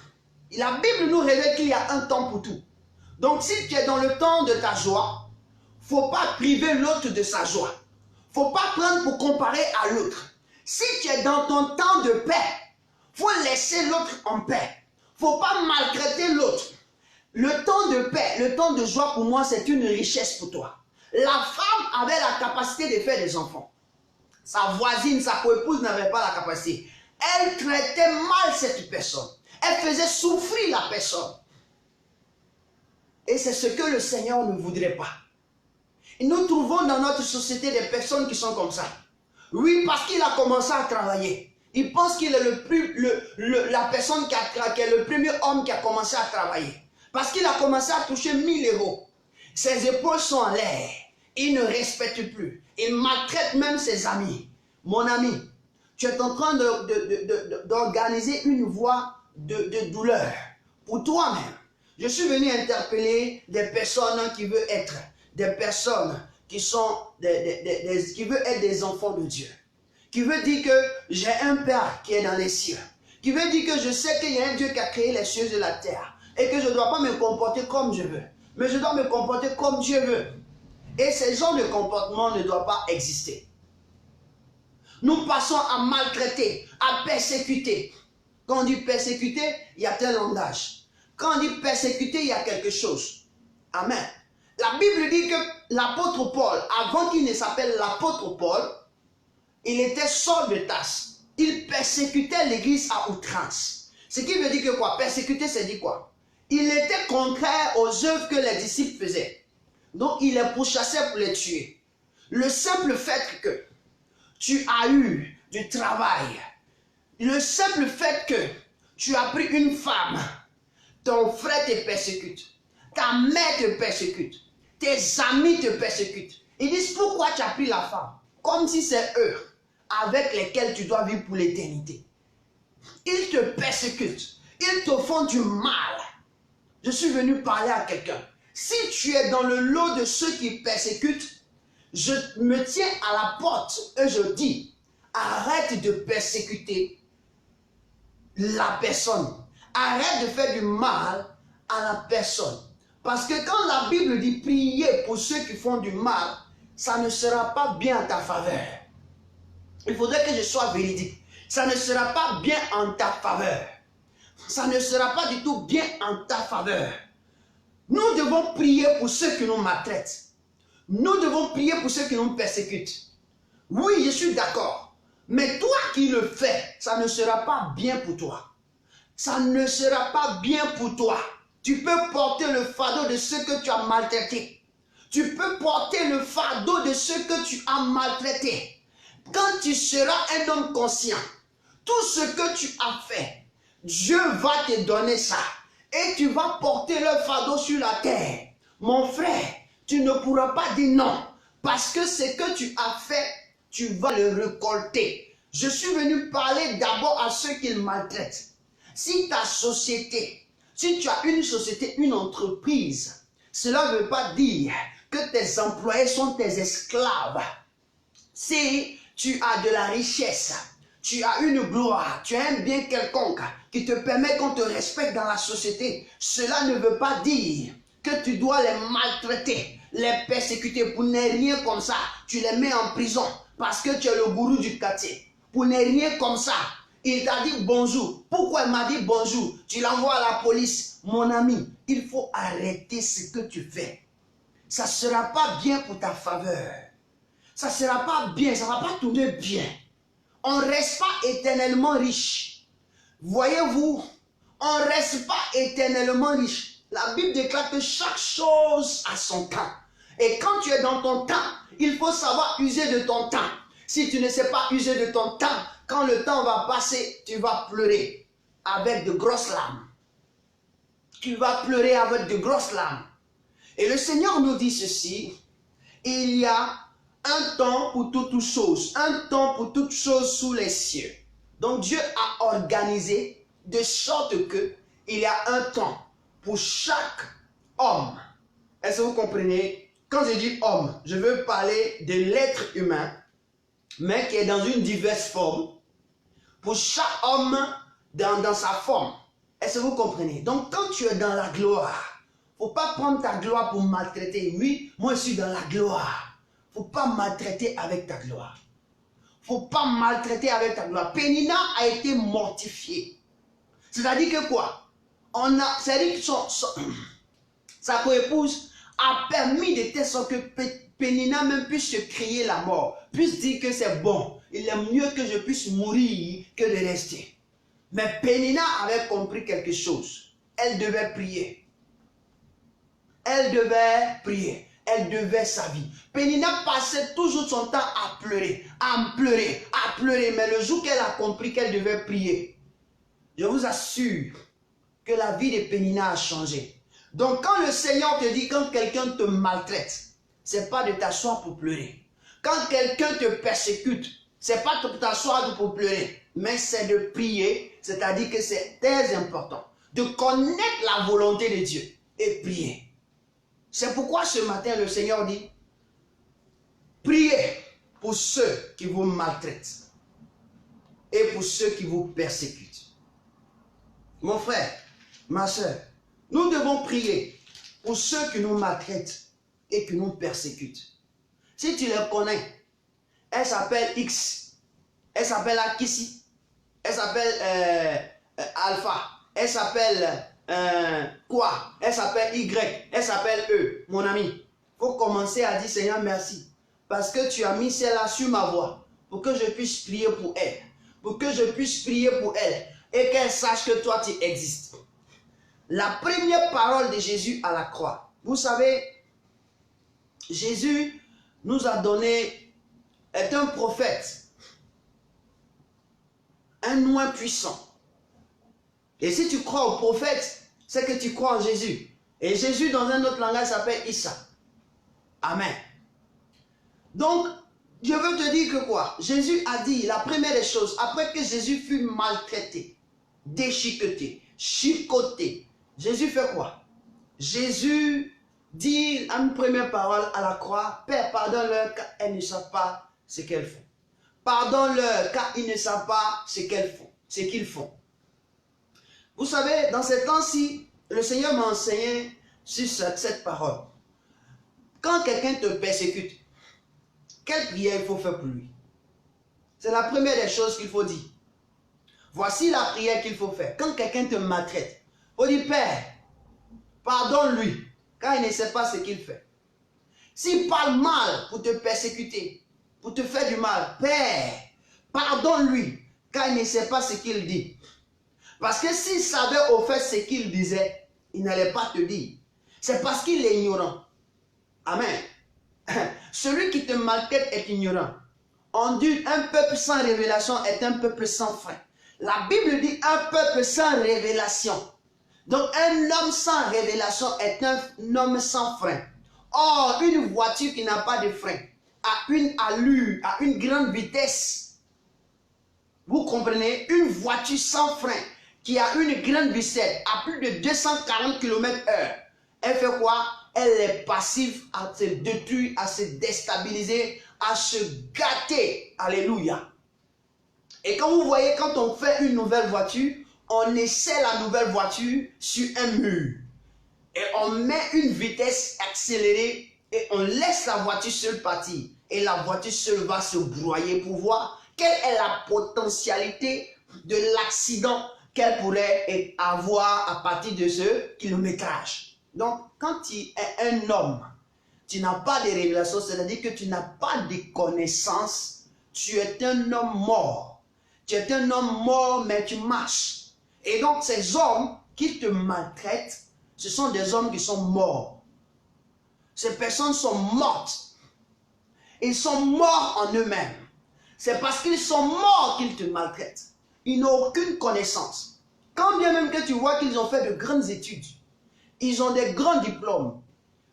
La Bible nous révèle qu'il y a un temps pour tout. Donc si tu es dans le temps de ta joie, il ne faut pas priver l'autre de sa joie. Il ne faut pas prendre pour comparer à l'autre. Si tu es dans ton temps de paix, il faut laisser l'autre en paix. Il ne faut pas maltraiter l'autre. Le temps de paix, le temps de joie pour moi, c'est une richesse pour toi. La femme avait la capacité de faire des enfants. Sa voisine, sa coépouse n'avait pas la capacité. Elle traitait mal cette personne. Elle faisait souffrir la personne. Et c'est ce que le Seigneur ne voudrait pas. Et nous trouvons dans notre société des personnes qui sont comme ça. Oui, parce qu'il a commencé à travailler. Il pense qu'il est la personne qui est le premier homme qui a commencé à travailler. Parce qu'il a commencé à toucher 1000 euros. Ses épaules sont en l'air. Il ne respecte plus. Il maltraite même ses amis. Mon ami, tu es en train d'organiser une voie de douleur pour toi-même. Je suis venu interpeller des personnes qui veulent être, des personnes qui sont, qui veulent être des enfants de Dieu. Qui veut dire que j'ai un Père qui est dans les cieux. Qui veut dire que je sais qu'il y a un Dieu qui a créé les cieux et la terre. Et que je ne dois pas me comporter comme je veux. Mais je dois me comporter comme Dieu veut. Et ce genre de comportement ne doit pas exister. Nous passons à maltraiter, à persécuter. Quand on dit persécuter, il y a tel langage. Quand on dit persécuter, il y a quelque chose. Amen. La Bible dit que l'apôtre Paul, avant qu'il ne s'appelle l'apôtre Paul, il était Saul de Tarse. Il persécutait l'église à outrance. Ce qui veut dire que quoi? Persécuter, c'est dire quoi? Il était contraire aux œuvres que les disciples faisaient. Donc, il les pourchassait pour les tuer. Le simple fait que tu as eu du travail, le simple fait que tu as pris une femme, ton frère te persécute, ta mère te persécute, tes amis te persécutent. Ils disent pourquoi tu as pris la femme? Comme si c'est eux avec lesquels tu dois vivre pour l'éternité. Ils te persécutent, ils te font du mal. Je suis venu parler à quelqu'un. Si tu es dans le lot de ceux qui persécutent, je me tiens à la porte et je dis, arrête de persécuter la personne. Arrête de faire du mal à la personne. Parce que quand la Bible dit prier pour ceux qui font du mal, ça ne sera pas bien en ta faveur. Il faudrait que je sois véridique. Ça ne sera pas bien en ta faveur. Ça ne sera pas du tout bien en ta faveur. Nous devons prier pour ceux qui nous maltraitent. Nous devons prier pour ceux qui nous persécutent. Oui, je suis d'accord. Mais toi qui le fais, ça ne sera pas bien pour toi. Ça ne sera pas bien pour toi. Tu peux porter le fardeau de ceux que tu as maltraités. tu peux porter le fardeau de ceux que tu as maltraités. Quand tu seras un homme conscient, tout ce que tu as fait, Dieu va te donner ça. Et tu vas porter le fardeau sur la terre. Mon frère, tu ne pourras pas dire non. Parce que ce que tu as fait, tu vas le récolter. Je suis venu parler d'abord à ceux qui maltraitent. Si ta société, si tu as une société, une entreprise, cela ne veut pas dire que tes employés sont tes esclaves. Si tu as de la richesse, tu as une gloire, tu as un bien quelconque qui te permet qu'on te respecte dans la société, cela ne veut pas dire que tu dois les maltraiter, les persécuter. Pour ne rien comme ça, tu les mets en prison parce que tu es le gourou du quartier. Pour ne rien comme ça, il t'a dit bonjour. Pourquoi il m'a dit bonjour? Tu l'envoies à la police. Mon ami, il faut arrêter ce que tu fais. Ça ne sera pas bien pour ta faveur. Ça ne sera pas bien, ça ne va pas tourner bien. On ne reste pas éternellement riche. Voyez-vous, on ne reste pas éternellement riche. La Bible déclare que chaque chose a son temps. Et quand tu es dans ton temps, il faut savoir user de ton temps. Si tu ne sais pas user de ton temps, quand le temps va passer, tu vas pleurer avec de grosses larmes. Tu vas pleurer avec de grosses larmes. Et le Seigneur nous dit ceci, il y a un temps pour toutes choses, un temps pour toutes choses sous les cieux. Donc Dieu a organisé de sorte que il y a un temps pour chaque homme. Est-ce que vous comprenez? Quand je dis homme, je veux parler de l'être humain, mais qui est dans une diverse forme. Pour chaque homme dans sa forme. Est-ce que vous comprenez? Donc quand tu es dans la gloire, il ne faut pas prendre ta gloire pour maltraiter. Oui, moi je suis dans la gloire. Il ne faut pas maltraiter avec ta gloire. Il ne faut pas maltraiter avec ta gloire. Pénina a été mortifiée. C'est-à-dire que quoi? C'est-à-dire que sa coépouse a permis de telle sorte que Pénina même puisse se crier la mort. Puisse dire que c'est bon. Il est mieux que je puisse mourir que de rester. Mais Pénina avait compris quelque chose. Elle devait prier. Elle devait prier. Elle devait sa vie. Pénina passait toujours son temps à pleurer, à pleurer, à pleurer. Mais le jour qu'elle a compris qu'elle devait prier, je vous assure que la vie de Pénina a changé. Donc quand le Seigneur te dit, quand quelqu'un te maltraite, ce n'est pas de t'asseoir pour pleurer. Quand quelqu'un te persécute, ce n'est pas de t'asseoir pour pleurer, mais c'est de prier, c'est-à-dire que c'est très important de connaître la volonté de Dieu et prier. C'est pourquoi ce matin le Seigneur dit, priez pour ceux qui vous maltraitent et pour ceux qui vous persécutent. Mon frère, ma soeur, nous devons prier pour ceux qui nous maltraitent et qui nous persécutent. Si tu les connais, elle s'appelle X, elle s'appelle Akissi, elle s'appelle Alpha, elle s'appelle quoi? Elle s'appelle Y, elle s'appelle E. Mon ami, il faut commencer à dire Seigneur merci, parce que tu as mis celle-là sur ma voix, pour que je puisse prier pour elle, pour que je puisse prier pour elle, et qu'elle sache que toi tu existes. La première parole de Jésus à la croix, vous savez, Jésus nous a donné, est un prophète, un oint puissant. Et si tu crois au prophète, c'est que tu crois en Jésus. Et Jésus, dans un autre langage, s'appelle Issa. Amen. Donc, je veux te dire que quoi? Jésus a dit, la première des choses, après que Jésus fut maltraité, déchiqueté, chicoté, Jésus fait quoi? Jésus dit une première parole à la croix, Père, pardonne-leur car elles ne savent pas ce qu'elles font. Pardonne-leur car ils ne savent pas ce qu'ils font. Vous savez, dans ces temps-ci, le Seigneur m'a enseigné sur cette parole. Quand quelqu'un te persécute, quelle prière il faut faire pour lui? C'est la première des choses qu'il faut dire. Voici la prière qu'il faut faire. Quand quelqu'un te maltraite, il faut dire, Père, pardonne-lui, car il ne sait pas ce qu'il fait. S'il parle mal pour te persécuter, pour te faire du mal, Père, pardonne-lui, car il ne sait pas ce qu'il dit. Parce que s'il savait au fait ce qu'il disait, il n'allait pas te dire. C'est parce qu'il est ignorant. Amen. Celui qui te maltraite est ignorant. On dit un peuple sans révélation est un peuple sans frein. La Bible dit un peuple sans révélation. Donc un homme sans révélation est un homme sans frein. Or, une voiture qui n'a pas de frein, à une allure, à une grande vitesse, vous comprenez, une voiture sans frein, qui a une grande vitesse, à plus de 240 km/h, elle fait quoi? Elle est passive à se détruire, à se déstabiliser, à se gâter. Alléluia. Et quand vous voyez, quand on fait une nouvelle voiture, on essaie la nouvelle voiture sur un mur. Et on met une vitesse accélérée et on laisse la voiture seule partir. Et la voiture seule va se broyer pour voir quelle est la potentialité de l'accident qu'elle pourrait avoir à partir de ce kilométrage. Donc, quand tu es un homme, tu n'as pas de révélation, c'est-à-dire que tu n'as pas de connaissances, tu es un homme mort. Tu es un homme mort, mais tu marches. Et donc, ces hommes qui te maltraitent, ce sont des hommes qui sont morts. Ces personnes sont mortes. Ils sont morts en eux-mêmes. C'est parce qu'ils sont morts qu'ils te maltraitent. Ils n'ont aucune connaissance. Quand bien même que tu vois qu'ils ont fait de grandes études, ils ont des grands diplômes,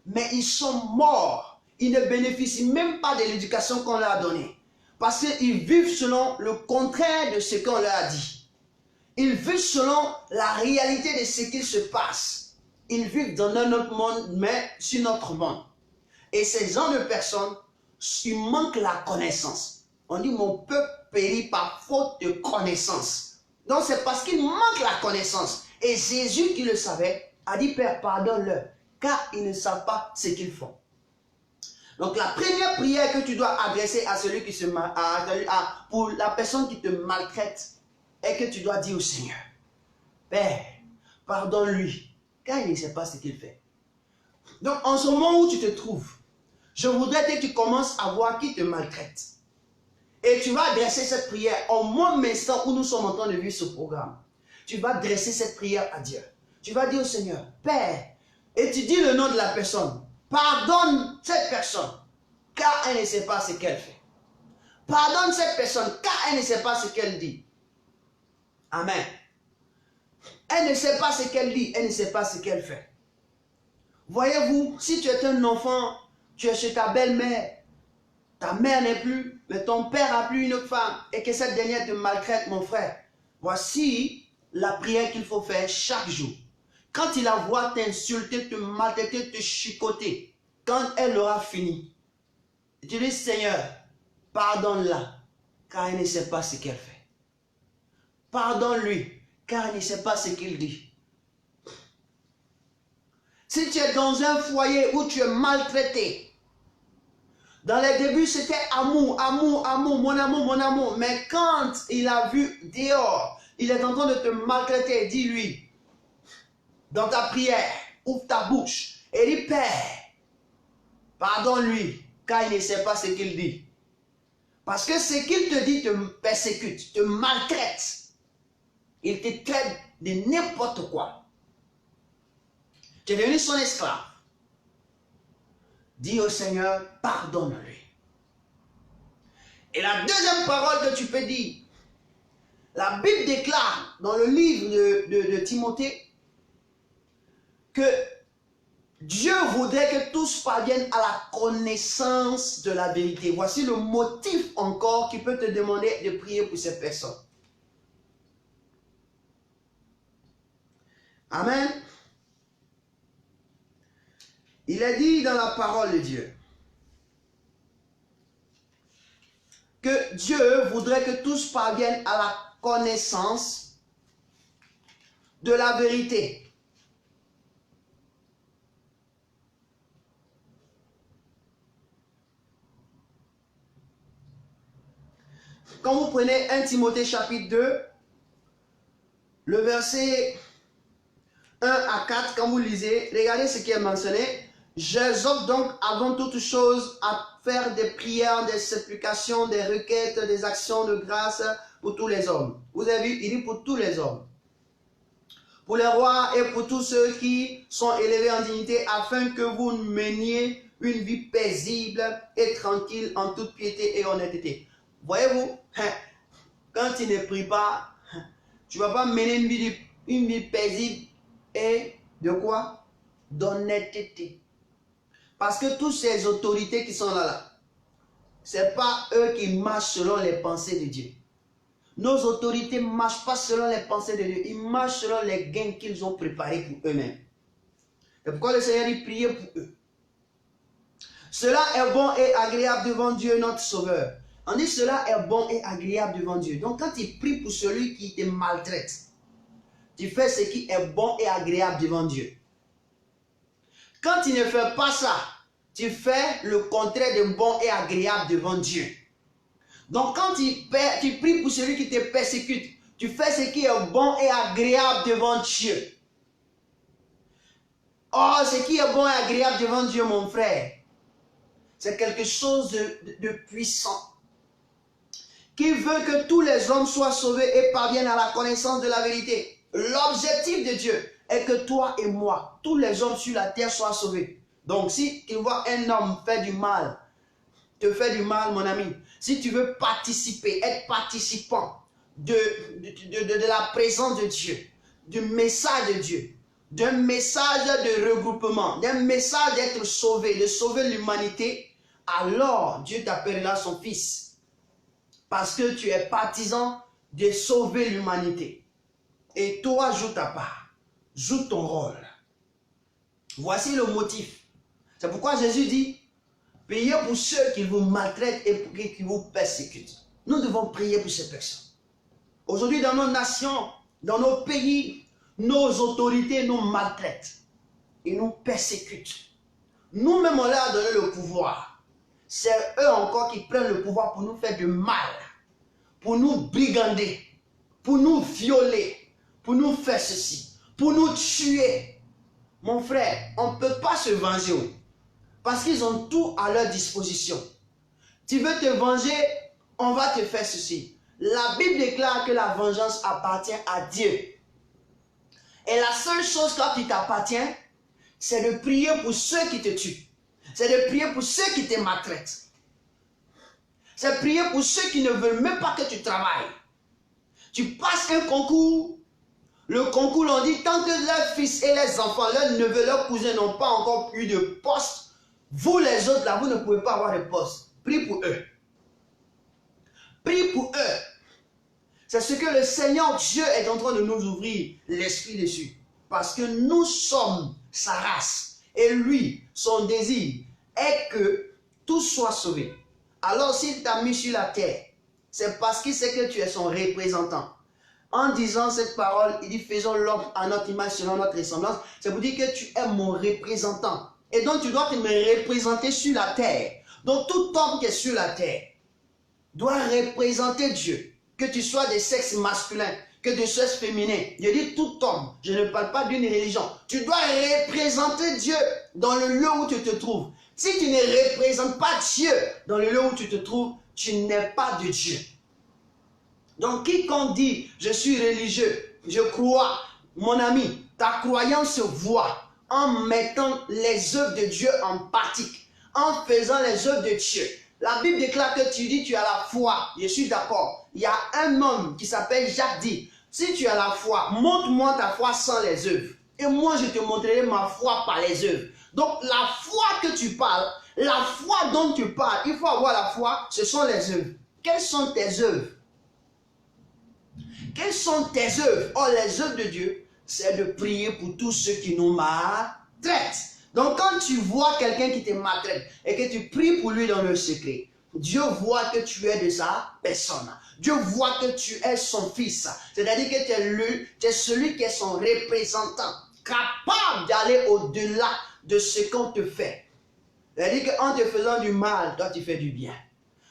mais ils sont morts. Ils ne bénéficient même pas de l'éducation qu'on leur a donnée. Parce qu'ils vivent selon le contraire de ce qu'on leur a dit. Ils vivent selon la réalité de ce qu'il se passe. Ils vivent dans un autre monde, mais sur notre monde. Et ces gens de personnes, ils manquent la connaissance. On dit, mon peuple périt par faute de connaissance. Donc c'est parce qu'ils manquent la connaissance. Et Jésus, qui le savait, a dit, Père, pardonne-leur, car ils ne savent pas ce qu'ils font. Donc la première prière que tu dois adresser à celui qui se pour la personne qui te maltraite, est que tu dois dire au Seigneur, Père, pardonne-lui, car il ne sait pas ce qu'il fait. Donc en ce moment où tu te trouves, je voudrais que tu commences à voir qui te maltraite. Et tu vas adresser cette prière au même instant où nous sommes en train de vivre ce programme. Tu vas adresser cette prière à Dieu. Tu vas dire au Seigneur, Père, et tu dis le nom de la personne. Pardonne cette personne, car elle ne sait pas ce qu'elle fait. Pardonne cette personne, car elle ne sait pas ce qu'elle dit. Amen. Elle ne sait pas ce qu'elle dit, elle ne sait pas ce qu'elle fait. Voyez-vous, si tu es un enfant, tu es chez ta belle-mère, ta mère n'est plus, mais ton père a plus une autre femme, et que cette dernière te maltraite, mon frère. Voici la prière qu'il faut faire chaque jour. Quand il la voit t'insulter, te maltraiter, te chicoter, quand elle aura fini, tu dis, Seigneur, pardonne-la, car elle ne sait pas ce qu'elle fait. Pardonne-lui, car elle ne sait pas ce qu'il dit. Si tu es dans un foyer où tu es maltraité, dans les débuts, c'était amour, amour, amour, mon amour, mon amour. Mais quand il a vu dehors, il est en train de te maltraiter, dis-lui, dans ta prière, ouvre ta bouche et dis, Père, pardonne-lui, car il ne sait pas ce qu'il dit. Parce que ce qu'il te dit te persécute, te maltraite. Il te traite de n'importe quoi. Tu es devenu son esclave. Dis au Seigneur, pardonne-lui. Et la deuxième parole que tu peux dire, la Bible déclare dans le livre de Timothée que Dieu voudrait que tous parviennent à la connaissance de la vérité. Voici le motif encore qui peut te demander de prier pour ces personnes. Amen. Il est dit dans la parole de Dieu que Dieu voudrait que tous parviennent à la connaissance de la vérité. Quand vous prenez 1 Timothée chapitre 2, le verset 1 à 4, quand vous lisez, regardez ce qui est mentionné. J'exhorte donc avant toute chose à faire des prières, des supplications, des requêtes, des actions de grâce pour tous les hommes. Vous avez vu, il dit pour tous les hommes. Pour les rois et pour tous ceux qui sont élevés en dignité, afin que vous meniez une vie paisible et tranquille en toute piété et honnêteté. Voyez-vous, quand tu ne pries pas, tu ne vas pas mener une vie paisible et de quoi? D'honnêteté. Parce que toutes ces autorités qui sont là, ce n'est pas eux qui marchent selon les pensées de Dieu. Nos autorités ne marchent pas selon les pensées de Dieu. Ils marchent selon les gains qu'ils ont préparés pour eux-mêmes. C'est pourquoi le Seigneur dit prier pour eux. Cela est bon et agréable devant Dieu notre Sauveur. On dit cela est bon et agréable devant Dieu. Donc quand tu pries pour celui qui te maltraite, tu fais ce qui est bon et agréable devant Dieu. Quand tu ne fais pas ça, tu fais le contraire de bon et agréable devant Dieu. Donc quand tu pries pour celui qui te persécute, tu fais ce qui est bon et agréable devant Dieu. Oh, ce qui est bon et agréable devant Dieu, mon frère, c'est quelque chose de puissant. Qui veut que tous les hommes soient sauvés et parviennent à la connaissance de la vérité. L'objectif de Dieu est que toi et moi, tous les hommes sur la terre soient sauvés. Donc si tu vois un homme faire du mal, te fait du mal, mon ami, si tu veux participer, être participant de la présence de Dieu, du message de Dieu, d'un message de regroupement, d'un message d'être sauvé, de sauver l'humanité, alors Dieu t'appellera son fils. Parce que tu es partisan de sauver l'humanité. Et toi, joue ta part. Joue ton rôle. Voici le motif. C'est pourquoi Jésus dit, priez pour ceux qui vous maltraitent et qui vous persécutent. Nous devons prier pour ces personnes. Aujourd'hui, dans nos nations, dans nos pays, nos autorités nous maltraitent. Ils nous persécutent. Nous-mêmes, on leur a donné le pouvoir. C'est eux encore qui prennent le pouvoir pour nous faire du mal, pour nous brigander, pour nous violer, pour nous faire ceci, pour nous tuer. Mon frère, on ne peut pas se venger parce qu'ils ont tout à leur disposition. Tu veux te venger, on va te faire ceci. La Bible déclare que la vengeance appartient à Dieu. Et la seule chose qui t'appartient, c'est de prier pour ceux qui te tuent. C'est de prier pour ceux qui te maltraitent. C'est prier pour ceux qui ne veulent même pas que tu travailles. Tu passes un concours. Le concours, on dit, tant que leurs fils et les enfants, leurs neveux, leurs cousins n'ont pas encore eu de poste, vous les autres là, vous ne pouvez pas avoir de poste. Prie pour eux. Prie pour eux. C'est ce que le Seigneur Dieu est en train de nous ouvrir l'esprit dessus. Parce que nous sommes sa race. Et lui, son désir est que tout soit sauvé. Alors s'il t'a mis sur la terre, c'est parce qu'il sait que tu es son représentant. En disant cette parole, il dit faisons l'homme à notre image selon notre ressemblance. C'est pour dire que tu es mon représentant. Et donc tu dois te me représenter sur la terre. Donc tout homme qui est sur la terre doit représenter Dieu. Que tu sois de sexe masculin, que de sexe féminin. Je dis tout homme, je ne parle pas d'une religion. Tu dois représenter Dieu dans le lieu où tu te trouves. Si tu ne représentes pas Dieu dans le lieu où tu te trouves, tu n'es pas de Dieu. Donc quiconque dit, je suis religieux, je crois, mon ami, ta croyance se voit en mettant les œuvres de Dieu en pratique, en faisant les œuvres de Dieu. La Bible déclare que tu dis tu as la foi, je suis d'accord. Il y a un homme qui s'appelle Jacques dit, si tu as la foi, montre-moi ta foi sans les œuvres. Et moi je te montrerai ma foi par les œuvres. Donc la foi que tu parles, la foi dont tu parles, il faut avoir la foi, ce sont les œuvres. Quelles sont tes œuvres? Quelles sont tes œuvres? Oh, les œuvres de Dieu, c'est de prier pour tous ceux qui nous maltraitent. Donc quand tu vois quelqu'un qui te maltraite et que tu pries pour lui dans le secret, Dieu voit que tu es de sa personne. Dieu voit que tu es son fils. C'est-à-dire que tu es celui qui est son représentant, capable d'aller au-delà de ce qu'on te fait. C'est-à-dire qu'en te faisant du mal, toi tu fais du bien.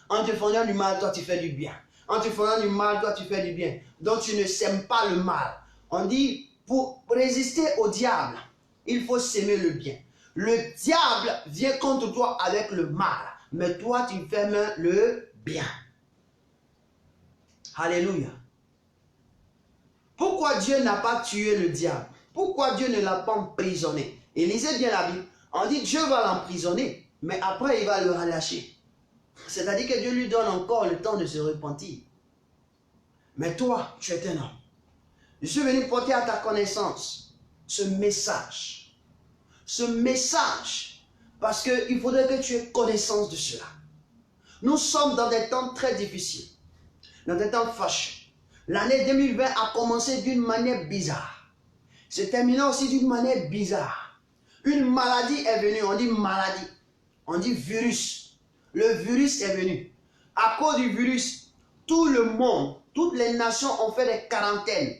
En te faisant du mal, toi tu fais du bien. En te faisant du mal, toi tu fais du bien. Donc tu ne sèmes pas le mal. On dit, pour résister au diable, il faut s'aimer le bien. Le diable vient contre toi avec le mal, mais toi tu fais le bien. Alléluia. Pourquoi Dieu n'a pas tué le diable? Pourquoi Dieu ne l'a pas emprisonné? Et lisez bien la Bible. On dit Dieu va l'emprisonner. mais après il va le relâcher. C'est-à-dire que Dieu lui donne encore le temps de se repentir. Mais toi, tu es un homme. Je suis venu porter à ta connaissance ce message. Ce message, parce qu'il faudrait que tu aies connaissance de cela. Nous sommes dans des temps très difficiles, dans des temps fâcheux. L'année 2020 a commencé d'une manière bizarre. C'est terminé aussi d'une manière bizarre. Une maladie est venue, on dit maladie, on dit virus. Le virus est venu. À cause du virus, tout le monde, toutes les nations ont fait des quarantaines.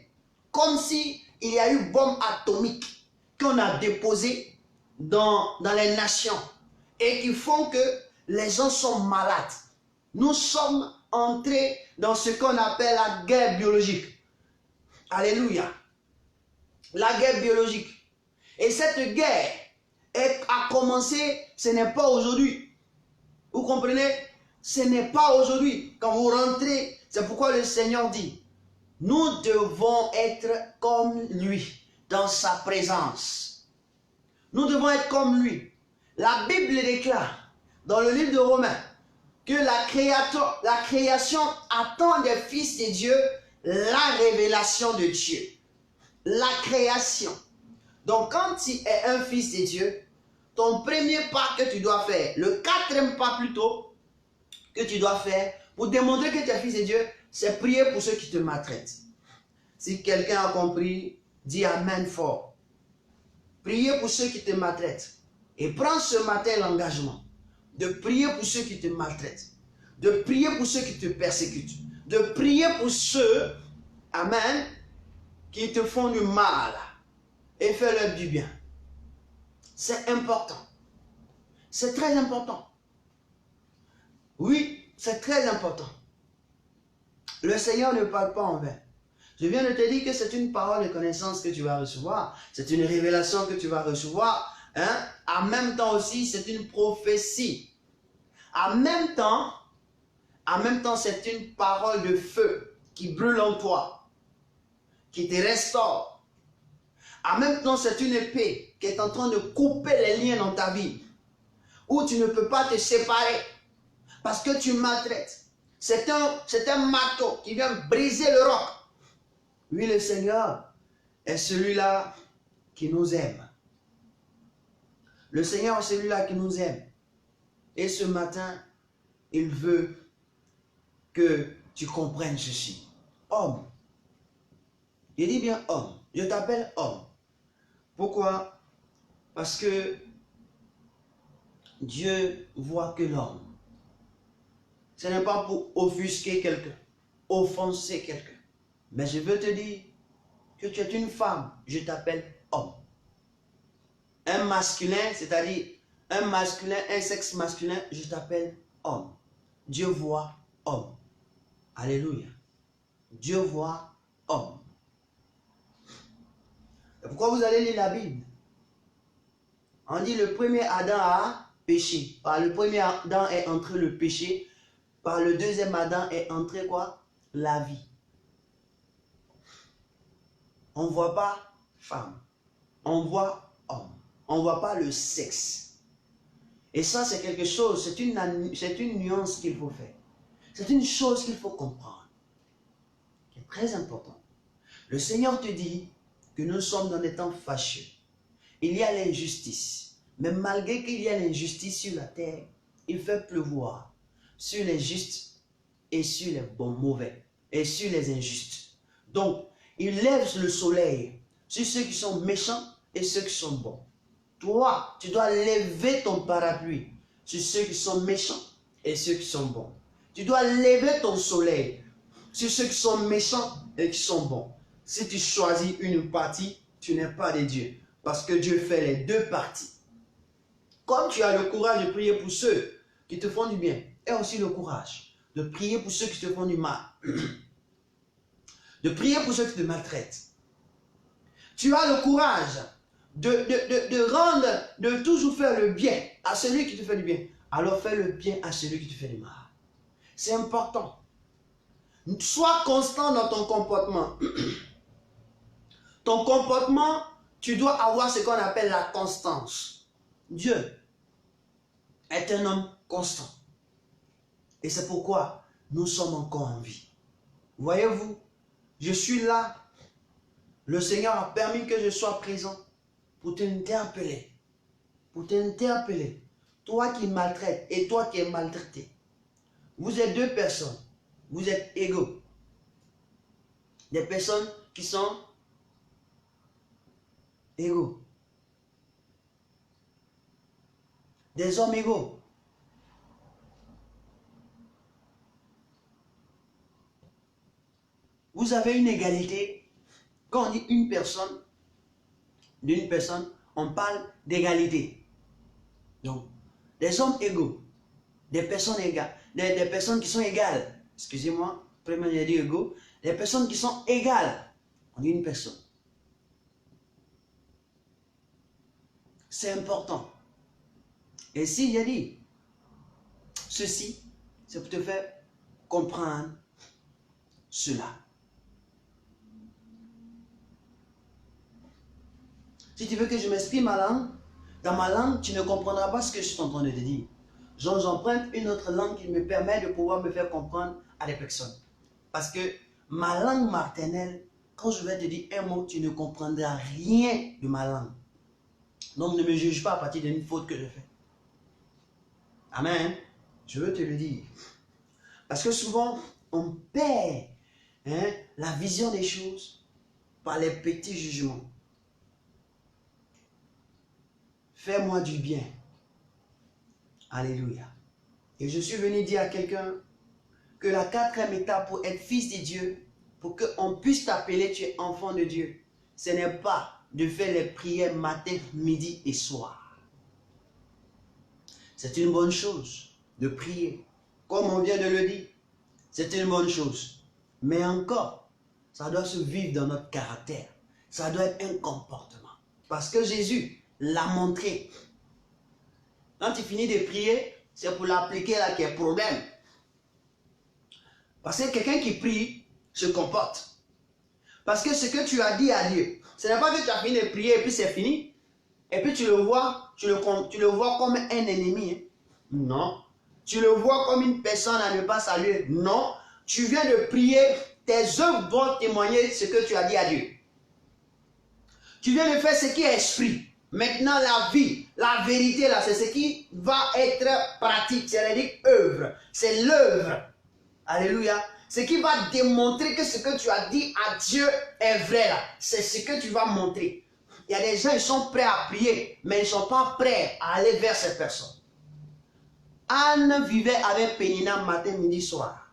Comme si il y a eu bombe atomique qu'on a déposée dans les nations et qui font que les gens sont malades. Nous sommes entrés dans ce qu'on appelle la guerre biologique. Alléluia. La guerre biologique. Et cette guerre a commencé, ce n'est pas aujourd'hui. Vous comprenez? Ce n'est pas aujourd'hui. Quand vous rentrez, c'est pourquoi le Seigneur dit, nous devons être comme lui, dans sa présence. Nous devons être comme lui. La Bible déclare, dans le livre de Romains, que la création attend des fils de Dieu la révélation de Dieu. La création. Donc quand tu es un fils de Dieu, ton premier pas que tu dois faire, le quatrième pas plutôt, que tu dois faire pour démontrer que tu es fils de Dieu, c'est prier pour ceux qui te maltraitent. Si quelqu'un a compris, dis Amen fort. Prier pour ceux qui te maltraitent. Et prends ce matin l'engagement de prier pour ceux qui te maltraitent, de prier pour ceux qui te persécutent, de prier pour ceux, amen, qui te font du mal et fais-leur du bien. C'est important. C'est très important. Oui, c'est très important. Le Seigneur ne parle pas en vain. Je viens de te dire que c'est une parole de connaissance que tu vas recevoir. C'est une révélation que tu vas recevoir. Hein? En même temps aussi, c'est une prophétie. En même temps, c'est une parole de feu qui brûle en toi, qui te restaure. En même temps, c'est une épée qui est en train de couper les liens dans ta vie, où tu ne peux pas te séparer parce que tu maltraites. C'est un marteau qui vient briser le roc. Oui, le Seigneur est celui-là qui nous aime. Le Seigneur est celui-là qui nous aime. Et ce matin, il veut que tu comprennes ceci. Homme. Je dis bien homme. Je t'appelle homme. Pourquoi? Parce que Dieu voit que l'homme. Ce n'est pas pour offusquer quelqu'un, offenser quelqu'un. Mais je veux te dire que tu es une femme, je t'appelle homme. Un masculin, c'est-à-dire un masculin, un sexe masculin, je t'appelle homme. Dieu voit homme. Alléluia. Dieu voit homme. Et pourquoi vous allez lire la Bible? On dit le premier Adam a péché. Par le premier Adam est entré le péché. Par le deuxième Adam est entré quoi? La vie. On ne voit pas femme. On voit homme. On ne voit pas le sexe. Et ça, c'est quelque chose, c'est une nuance qu'il faut faire. C'est une chose qu'il faut comprendre. Qui est très important. Le Seigneur te dit que nous sommes dans des temps fâcheux. Il y a l'injustice. Mais malgré qu'il y a l'injustice sur la terre, il fait pleuvoir sur les justes et sur les bons mauvais. Et sur les injustes. Donc, il lève le soleil sur ceux qui sont méchants et ceux qui sont bons. Toi, tu dois lever ton parapluie sur ceux qui sont méchants et ceux qui sont bons. Tu dois lever ton soleil sur ceux qui sont méchants et qui sont bons. Si tu choisis une partie, tu n'es pas de Dieu. Parce que Dieu fait les deux parties. Comme tu as le courage de prier pour ceux qui te font du bien, et aussi le courage de prier pour ceux qui te font du mal. De prier pour ceux qui te maltraitent. Tu as le courage de toujours faire le bien à celui qui te fait du bien. Alors fais le bien à celui qui te fait du mal. C'est important. Sois constant dans ton comportement. Ton comportement, tu dois avoir ce qu'on appelle la constance. Dieu est un homme constant. Et c'est pourquoi nous sommes encore en vie. Voyez-vous, je suis là. Le Seigneur a permis que je sois présent pour t'interpeller. Pour t'interpeller. Toi qui maltraites et toi qui es maltraité. Vous êtes deux personnes. Vous êtes égaux. Des personnes qui sont égaux. Des hommes égaux. Vous avez une égalité. Quand on dit une personne, d'une personne, on parle d'égalité. Donc, des hommes égaux, des personnes égales, des personnes qui sont égales. Excusez-moi, premièrement j'ai dit égaux. Des personnes qui sont égales. On dit une personne. C'est important. Et si j'ai dit ceci, c'est pour te faire comprendre cela. Si tu veux que je m'exprime ma langue, dans ma langue, tu ne comprendras pas ce que je suis en train de te dire. J'emprunte une autre langue qui me permet de pouvoir me faire comprendre à des personnes. Parce que ma langue maternelle, quand je vais te dire un mot, tu ne comprendras rien de ma langue. Donc ne me juge pas à partir d'une faute que je fais. Amen. Je veux te le dire. Parce que souvent, on perd la vision des choses par les petits jugements. Fais-moi du bien. Alléluia. Et je suis venu dire à quelqu'un que la quatrième étape pour être fils de Dieu, pour qu'on puisse t'appeler, tu es enfant de Dieu, ce n'est pas de faire les prières matin, midi et soir. C'est une bonne chose de prier. Comme on vient de le dire, c'est une bonne chose. Mais encore, ça doit se vivre dans notre caractère. Ça doit être un comportement. Parce que Jésus l'a montré. Quand tu finis de prier, c'est pour l'appliquer là qu'il y a problème. Parce que quelqu'un qui prie se comporte. Parce que ce que tu as dit à Dieu, ce n'est pas que tu as fini de prier et puis c'est fini. Et puis tu le vois comme un ennemi. Hein? Non. Tu le vois comme une personne à ne pas saluer. Non. Tu viens de prier, tes œuvres vont témoigner ce que tu as dit à Dieu. Tu viens de faire ce qui est esprit. Maintenant, la vie, la vérité, là, c'est ce qui va être pratique. C'est-à-dire œuvre. C'est l'œuvre. Alléluia. Ce qui va démontrer que ce que tu as dit à Dieu est vrai, là. C'est ce que tu vas montrer. Il y a des gens, ils sont prêts à prier, mais ils ne sont pas prêts à aller vers ces personnes. Anne vivait avec Pénina matin, midi, soir.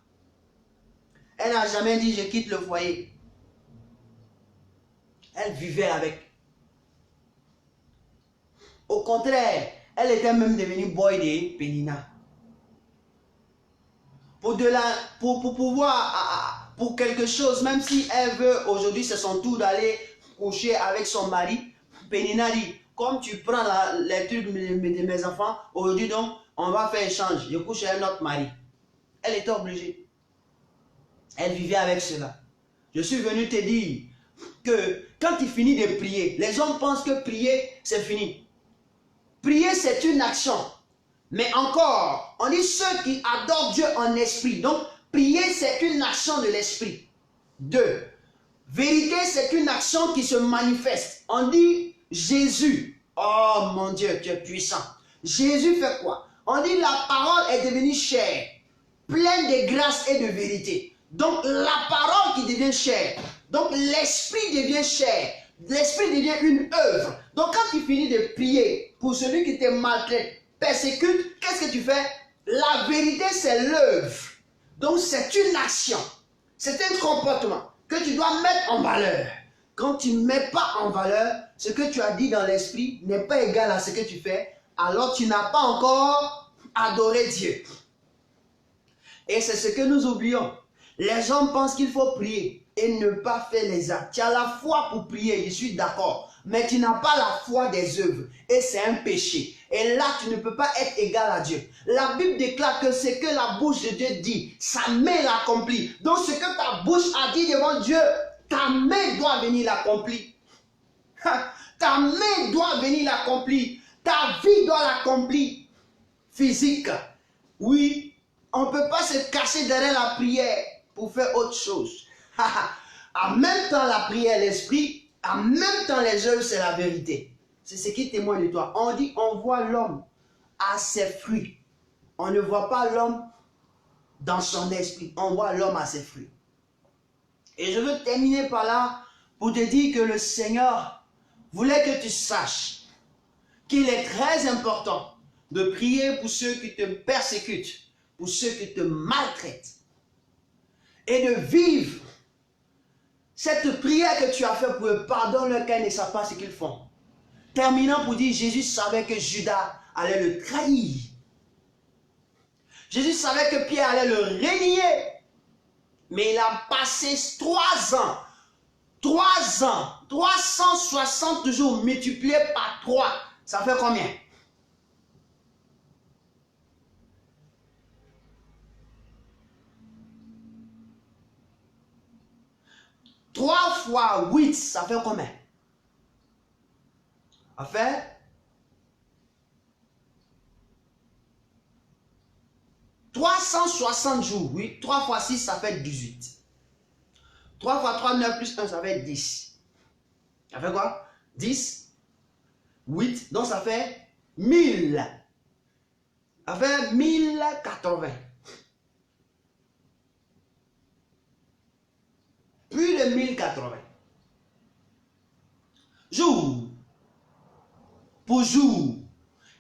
Elle n'a jamais dit, je quitte le foyer. Elle vivait avec. Au contraire, elle était même devenue boy de Pénina. Pour quelque chose, même si elle veut aujourd'hui, c'est son tour d'aller coucher avec son mari, Pénina dit, comme tu prends les trucs de mes enfants, aujourd'hui donc, on va faire échange. Je couche avec notre mari. Elle était obligée. Elle vivait avec cela. Je suis venu te dire que quand tu finis de prier, les hommes pensent que prier, c'est fini. Prier, c'est une action. Mais encore, on dit ceux qui adorent Dieu en esprit. Donc, prier, c'est une action de l'esprit. 2. Vérité, c'est une action qui se manifeste. On dit Jésus. Oh mon Dieu, tu es puissant. Jésus fait quoi? On dit la parole est devenue chair, pleine de grâce et de vérité. Donc, la parole qui devient chair. Donc, l'esprit devient chair. L'esprit devient une œuvre. Donc, quand tu finis de prier pour celui qui te maltraite, persécute, qu'est-ce que tu fais? La vérité, c'est l'œuvre. Donc, c'est une action. C'est un comportement que tu dois mettre en valeur. Quand tu ne mets pas en valeur, ce que tu as dit dans l'esprit n'est pas égal à ce que tu fais, alors tu n'as pas encore adoré Dieu. Et c'est ce que nous oublions. Les hommes pensent qu'il faut prier et ne pas faire les actes. Tu as la foi pour prier, je suis d'accord. Mais tu n'as pas la foi des œuvres. Et c'est un péché. Et là, tu ne peux pas être égal à Dieu. La Bible déclare que ce que la bouche de Dieu dit, sa main l'accomplit. Donc ce que ta bouche a dit devant Dieu, ta main doit venir l'accomplir. Ta main doit venir l'accomplir. Ta vie doit l'accomplir. physique. Oui, on ne peut pas se cacher derrière la prière pour faire autre chose. En même temps, la prière, l'esprit, en même temps, les œuvres, c'est la vérité. C'est ce qui témoigne de toi. On dit, on voit l'homme à ses fruits. On ne voit pas l'homme dans son esprit. On voit l'homme à ses fruits. Et je veux terminer par là pour te dire que le Seigneur voulait que tu saches qu'il est très important de prier pour ceux qui te persécutent, pour ceux qui te maltraitent. Et de vivre cette prière que tu as faite pour eux, pardonne-leur car ils ne savent pas ce qu'ils font. Terminant pour dire, Jésus savait que Judas allait le trahir. Jésus savait que Pierre allait le renier. Mais il a passé 3 ans. 3 ans. 360 jours multipliés par 3. Ça fait combien? 3 fois 8, ça fait combien? Ça fait 360 jours, oui. 3 fois 6, ça fait 18. 3 fois 3, 9 plus 1, ça fait 10. Ça fait quoi? 10, 8, donc ça fait 1000. Ça fait 1080. Plus de 1080. Jour pour jour,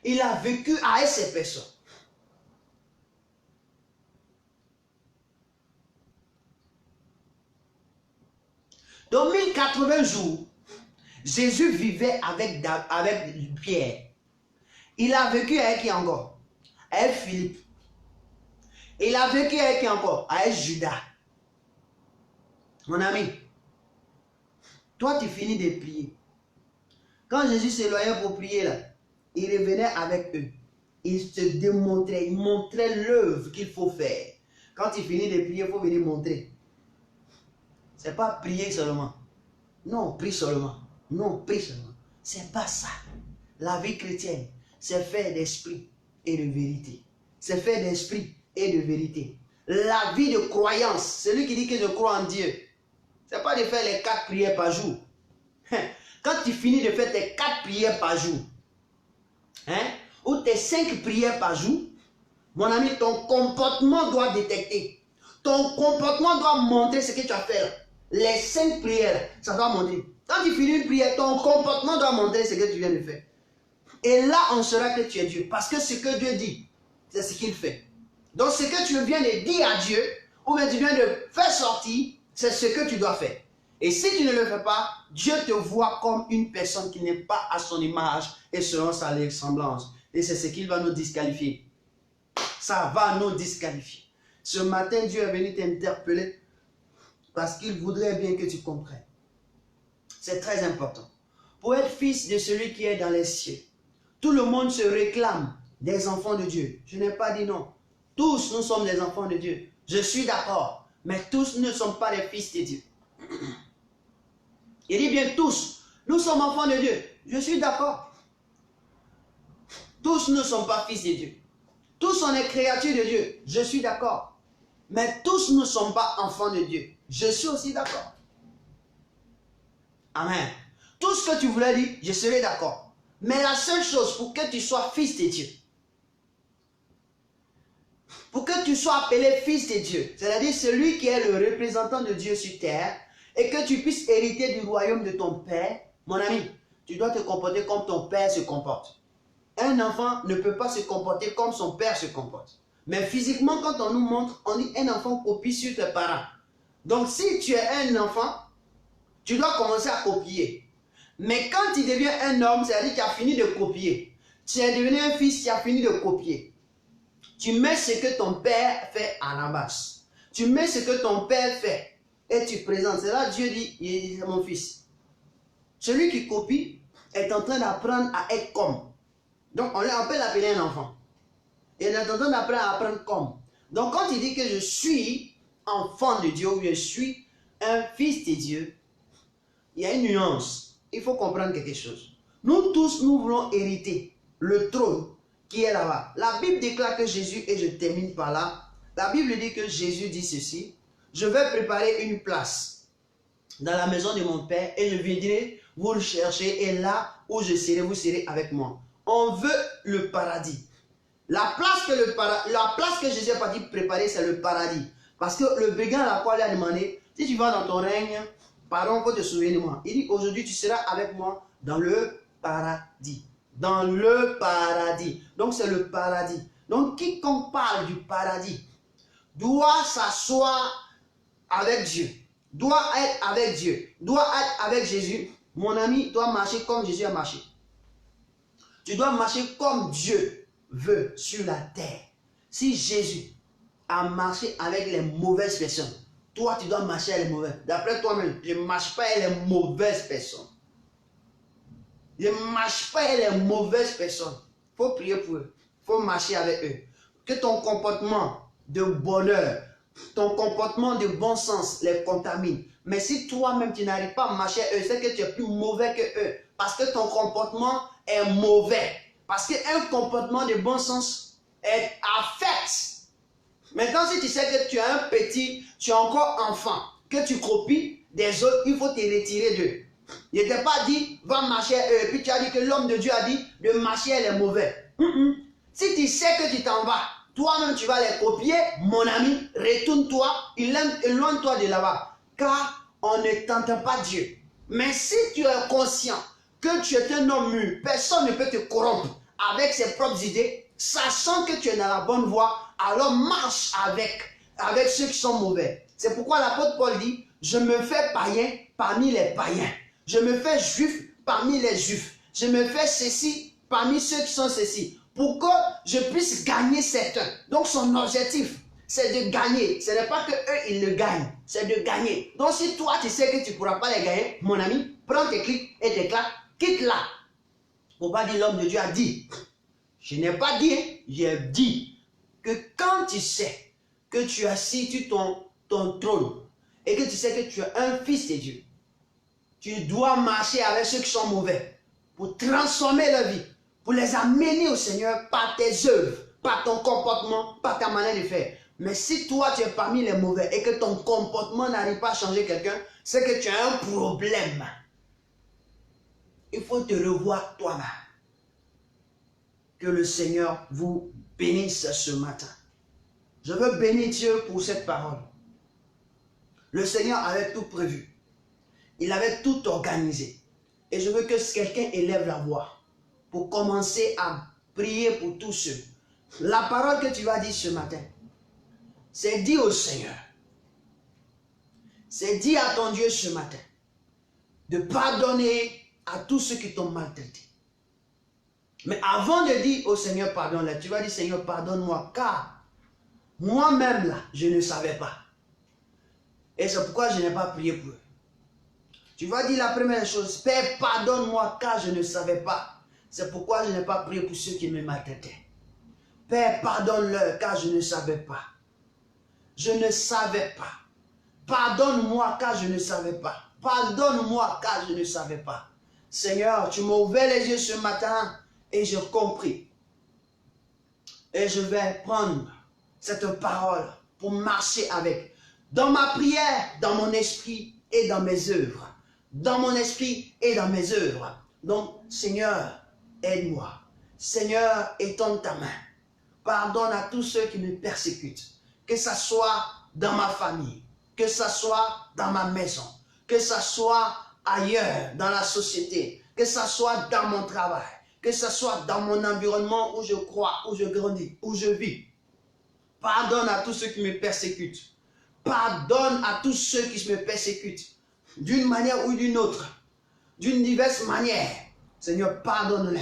il a vécu avec ces personnes. Dans 1080 jours, Jésus vivait avec Pierre. Il a vécu avec qui encore? Avec Philippe. Il a vécu avec qui encore? Avec Judas. Mon ami, toi tu finis de prier. Quand Jésus s'éloignait pour prier là, il revenait avec eux. Il se démontrait, il montrait l'œuvre qu'il faut faire. Quand il finit de prier, il faut venir montrer. C'est pas prier seulement. Non, prie seulement. Non, prie seulement. C'est pas ça. La vie chrétienne, c'est faire d'esprit et de vérité. C'est faire d'esprit et de vérité. La vie de croyance, celui qui dit que je crois en Dieu, c'est pas de faire les 4 prières par jour. Quand tu finis de faire tes 4 prières par jour, ou tes 5 prières par jour, mon ami, ton comportement doit détecter. Ton comportement doit montrer ce que tu as fait là. Les 5 prières, ça doit montrer. Quand tu finis une prière, ton comportement doit montrer ce que tu viens de faire. Et là, on saura que tu es Dieu. Parce que ce que Dieu dit, c'est ce qu'il fait. Donc, ce que tu viens de dire à Dieu, ou bien tu viens de faire sortir, c'est ce que tu dois faire. Et si tu ne le fais pas, Dieu te voit comme une personne qui n'est pas à son image et selon sa ressemblance. Et c'est ce qu'il va nous disqualifier. Ça va nous disqualifier. Ce matin, Dieu est venu t'interpeller parce qu'il voudrait bien que tu comprennes. C'est très important. Pour être fils de celui qui est dans les cieux, tout le monde se réclame des enfants de Dieu. Je n'ai pas dit non. Tous, nous sommes des enfants de Dieu. Je suis d'accord. Mais tous ne sommes pas les fils de Dieu. Il dit bien tous, nous sommes enfants de Dieu. Je suis d'accord. Tous ne sont pas fils de Dieu. Tous on est créatures de Dieu. Je suis d'accord. Mais tous ne sont pas enfants de Dieu. Je suis aussi d'accord. Amen. Tout ce que tu voulais dire, je serai d'accord. Mais la seule chose pour que tu sois fils de Dieu, pour que tu sois appelé fils de Dieu, c'est-à-dire celui qui est le représentant de Dieu sur terre, et que tu puisses hériter du royaume de ton Père, mon ami, tu dois te comporter comme ton Père se comporte. Un enfant ne peut pas se comporter comme son Père se comporte. Mais physiquement, quand on nous montre, on dit un enfant copie sur tes parents. Donc si tu es un enfant, tu dois commencer à copier. Mais quand tu deviens un homme, c'est-à-dire que tu as fini de copier. Tu es devenu un fils, tu as fini de copier. Tu mets ce que ton père fait à la base. Tu mets ce que ton père fait et tu présentes. C'est là Dieu dit, c'est mon fils. Celui qui copie est en train d'apprendre à être comme. Donc on peut l'appeler un enfant. Il est en train d'apprendre à apprendre comme. Donc quand il dit que je suis enfant de Dieu ou je suis un fils de Dieu, il y a une nuance. Il faut comprendre quelque chose. Nous tous, nous voulons hériter le trône qui est là-bas. La Bible déclare que Jésus, et je termine par là, la Bible dit que Jésus dit ceci, je vais préparer une place dans la maison de mon Père et je viendrai vous le chercher et là où je serai, vous serez avec moi. On veut le paradis. La place que Jésus est parti préparer, c'est le paradis. Parce que le brigand à la croix lui a demandé, si tu vas dans ton règne, pardon, faut te souvenir de moi. Il dit, aujourd'hui tu seras avec moi dans le paradis. Dans le paradis. Donc c'est le paradis. Donc quiconque parle du paradis doit s'asseoir avec Dieu. Doit être avec Dieu. Doit être avec Jésus. Mon ami doit marcher comme Jésus a marché. Tu dois marcher comme Dieu veut sur la terre. Si Jésus a marché avec les mauvaises personnes, toi tu dois marcher avec les mauvaises. D'après toi-même, je ne marche pas avec les mauvaises personnes. Je ne marche pas avec les mauvaises personnes. Il faut prier pour eux. Il faut marcher avec eux. Que ton comportement de bonheur, ton comportement de bon sens les contamine. Mais si toi-même tu n'arrives pas à marcher avec eux, c'est que tu es plus mauvais que eux. Parce que ton comportement est mauvais. Parce qu'un comportement de bon sens est affecte. Maintenant, si tu sais que tu es un petit, tu es encore enfant, que tu copies des autres, il faut te retirer d'eux. Il ne t'a pas dit, va marcher avec eux. Et puis tu as dit que l'homme de Dieu a dit de marcher avec les mauvais. Si tu sais que tu t'en vas, toi-même tu vas les copier, mon ami, retourne-toi, éloigne-toi de là-bas. Car on ne tente pas Dieu. Mais si tu es conscient que tu es un homme mûr, personne ne peut te corrompre avec ses propres idées, sachant que tu es dans la bonne voie, alors marche avec ceux qui sont mauvais. C'est pourquoi l'apôtre Paul dit, je me fais païen parmi les païens. Je me fais juif parmi les juifs. Je me fais ceci parmi ceux qui sont ceci. Pour que je puisse gagner certains. Donc son objectif, c'est de gagner. Ce n'est pas que eux, ils le gagnent. C'est de gagner. Donc si toi, tu sais que tu ne pourras pas les gagner, mon ami, prends tes clics et tes claques, quitte là. Pour pas dire l'homme de Dieu a dit. Je n'ai pas dit, j'ai dit que quand tu sais que tu as assis sur ton trône et que tu sais que tu es un fils de Dieu, tu dois marcher avec ceux qui sont mauvais pour transformer leur vie, pour les amener au Seigneur par tes œuvres, par ton comportement, par ta manière de faire. Mais si toi tu es parmi les mauvais et que ton comportement n'arrive pas à changer quelqu'un, c'est que tu as un problème. Il faut te revoir toi-même. Que le Seigneur vous bénisse ce matin. Je veux bénir Dieu pour cette parole. Le Seigneur avait tout prévu. Il avait tout organisé. Et je veux que quelqu'un élève la voix pour commencer à prier pour tous ceux. La parole que tu vas dire ce matin, c'est dire au Seigneur. C'est dire à ton Dieu ce matin de pardonner à tous ceux qui t'ont maltraité. Mais avant de dire au Seigneur pardonne-le, tu vas dire Seigneur pardonne-moi car moi-même là, je ne savais pas. Et c'est pourquoi je n'ai pas prié pour eux. Tu vas dire la première chose, Père pardonne-moi car je ne savais pas. C'est pourquoi je n'ai pas prié pour ceux qui me maltraitaient. Père pardonne-leur car je ne savais pas. Je ne savais pas. Pardonne-moi car je ne savais pas. Pardonne-moi car je ne savais pas. Seigneur, tu m'as ouvert les yeux ce matin et j'ai compris. Et je vais prendre cette parole pour marcher avec. Dans ma prière, dans mon esprit et dans mes œuvres. Dans mon esprit et dans mes œuvres. Donc, Seigneur, aide-moi. Seigneur, étends ta main. Pardonne à tous ceux qui me persécutent. Que ça soit dans ma famille. Que ça soit dans ma maison. Que ça soit ailleurs, dans la société. Que ça soit dans mon travail. Que ce soit dans mon environnement où je crois, où je grandis, où je vis. Pardonne à tous ceux qui me persécutent. Pardonne à tous ceux qui me persécutent. D'une manière ou d'une autre. D'une diverse manière. Seigneur, pardonne-les.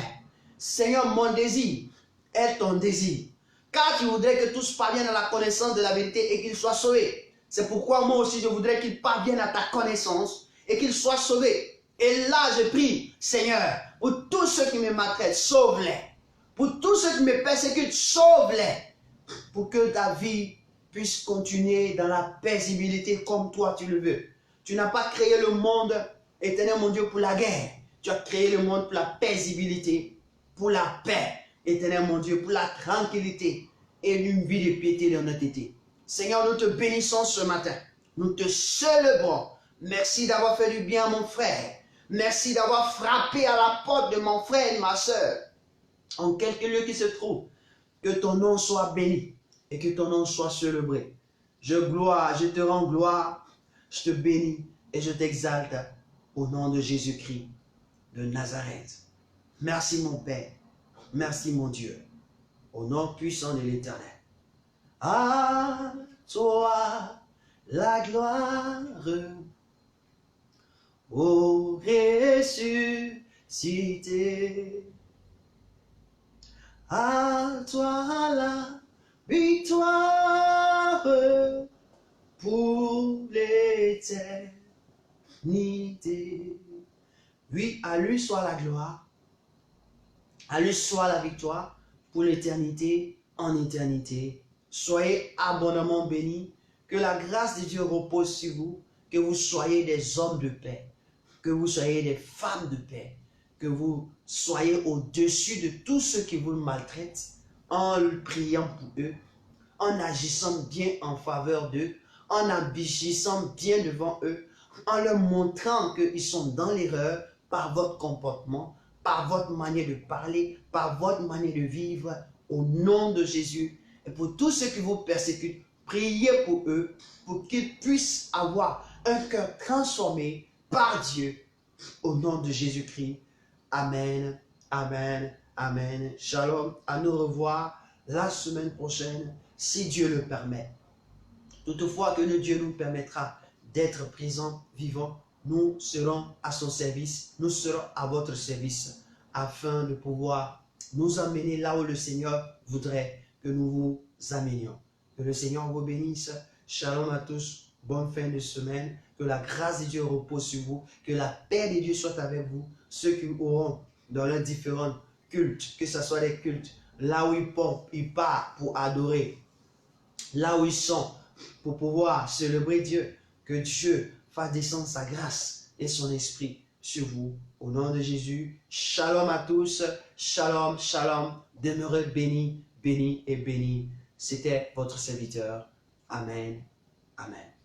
Seigneur, mon désir est ton désir. Car tu voudrais que tous parviennent à la connaissance de la vérité et qu'ils soient sauvés. C'est pourquoi moi aussi je voudrais qu'ils parviennent à ta connaissance et qu'ils soient sauvés. Et là, je prie, Seigneur, pour tous ceux qui me maltraitent, sauve-les. Pour tous ceux qui me persécutent, sauve-les. Pour que ta vie puisse continuer dans la paisibilité comme toi tu le veux. Tu n'as pas créé le monde, éternel mon Dieu, pour la guerre. Tu as créé le monde pour la paisibilité, pour la paix. Éternel mon Dieu, pour la tranquillité et une vie de piété et d'honnêteté. Seigneur, nous te bénissons ce matin. Nous te célébrons. Merci d'avoir fait du bien à mon frère. Merci d'avoir frappé à la porte de mon frère et de ma soeur, en quelque lieu qui se trouve. Que ton nom soit béni et que ton nom soit célébré. Je te rends gloire, je te bénis et je t'exalte au nom de Jésus-Christ de Nazareth. Merci mon Père, merci mon Dieu, au nom puissant de l'Éternel. À toi la gloire, ô ressuscité. À toi la victoire pour l'éternité. Oui, à lui soit la gloire, à lui soit la victoire pour l'éternité en éternité. Soyez abondamment bénis, que la grâce de Dieu repose sur vous, que vous soyez des hommes de paix, que vous soyez des femmes de paix, que vous soyez au-dessus de tous ceux qui vous maltraitent, en priant pour eux, en agissant bien en faveur d'eux, en agissant bien devant eux, en leur montrant qu'ils sont dans l'erreur par votre comportement, par votre manière de parler, par votre manière de vivre, au nom de Jésus. Et pour tous ceux qui vous persécutent, priez pour eux, pour qu'ils puissent avoir un cœur transformé par Dieu, au nom de Jésus-Christ. Amen, amen, amen. Shalom, à nous revoir la semaine prochaine, si Dieu le permet. Toutefois que le Dieu nous permettra d'être présents, vivants, nous serons à son service, nous serons à votre service, afin de pouvoir nous amener là où le Seigneur voudrait que nous vous amenions. Que le Seigneur vous bénisse. Shalom à tous, bonne fin de semaine, que la grâce de Dieu repose sur vous, que la paix de Dieu soit avec vous, ceux qui auront dans leurs différents cultes, que ce soit des cultes, là où ils partent pour adorer, là où ils sont, pour pouvoir célébrer Dieu, que Dieu fasse descendre sa grâce et son esprit sur vous. Au nom de Jésus, shalom à tous, shalom, shalom, demeurez bénis, bénis et bénis. C'était votre serviteur. Amen, amen.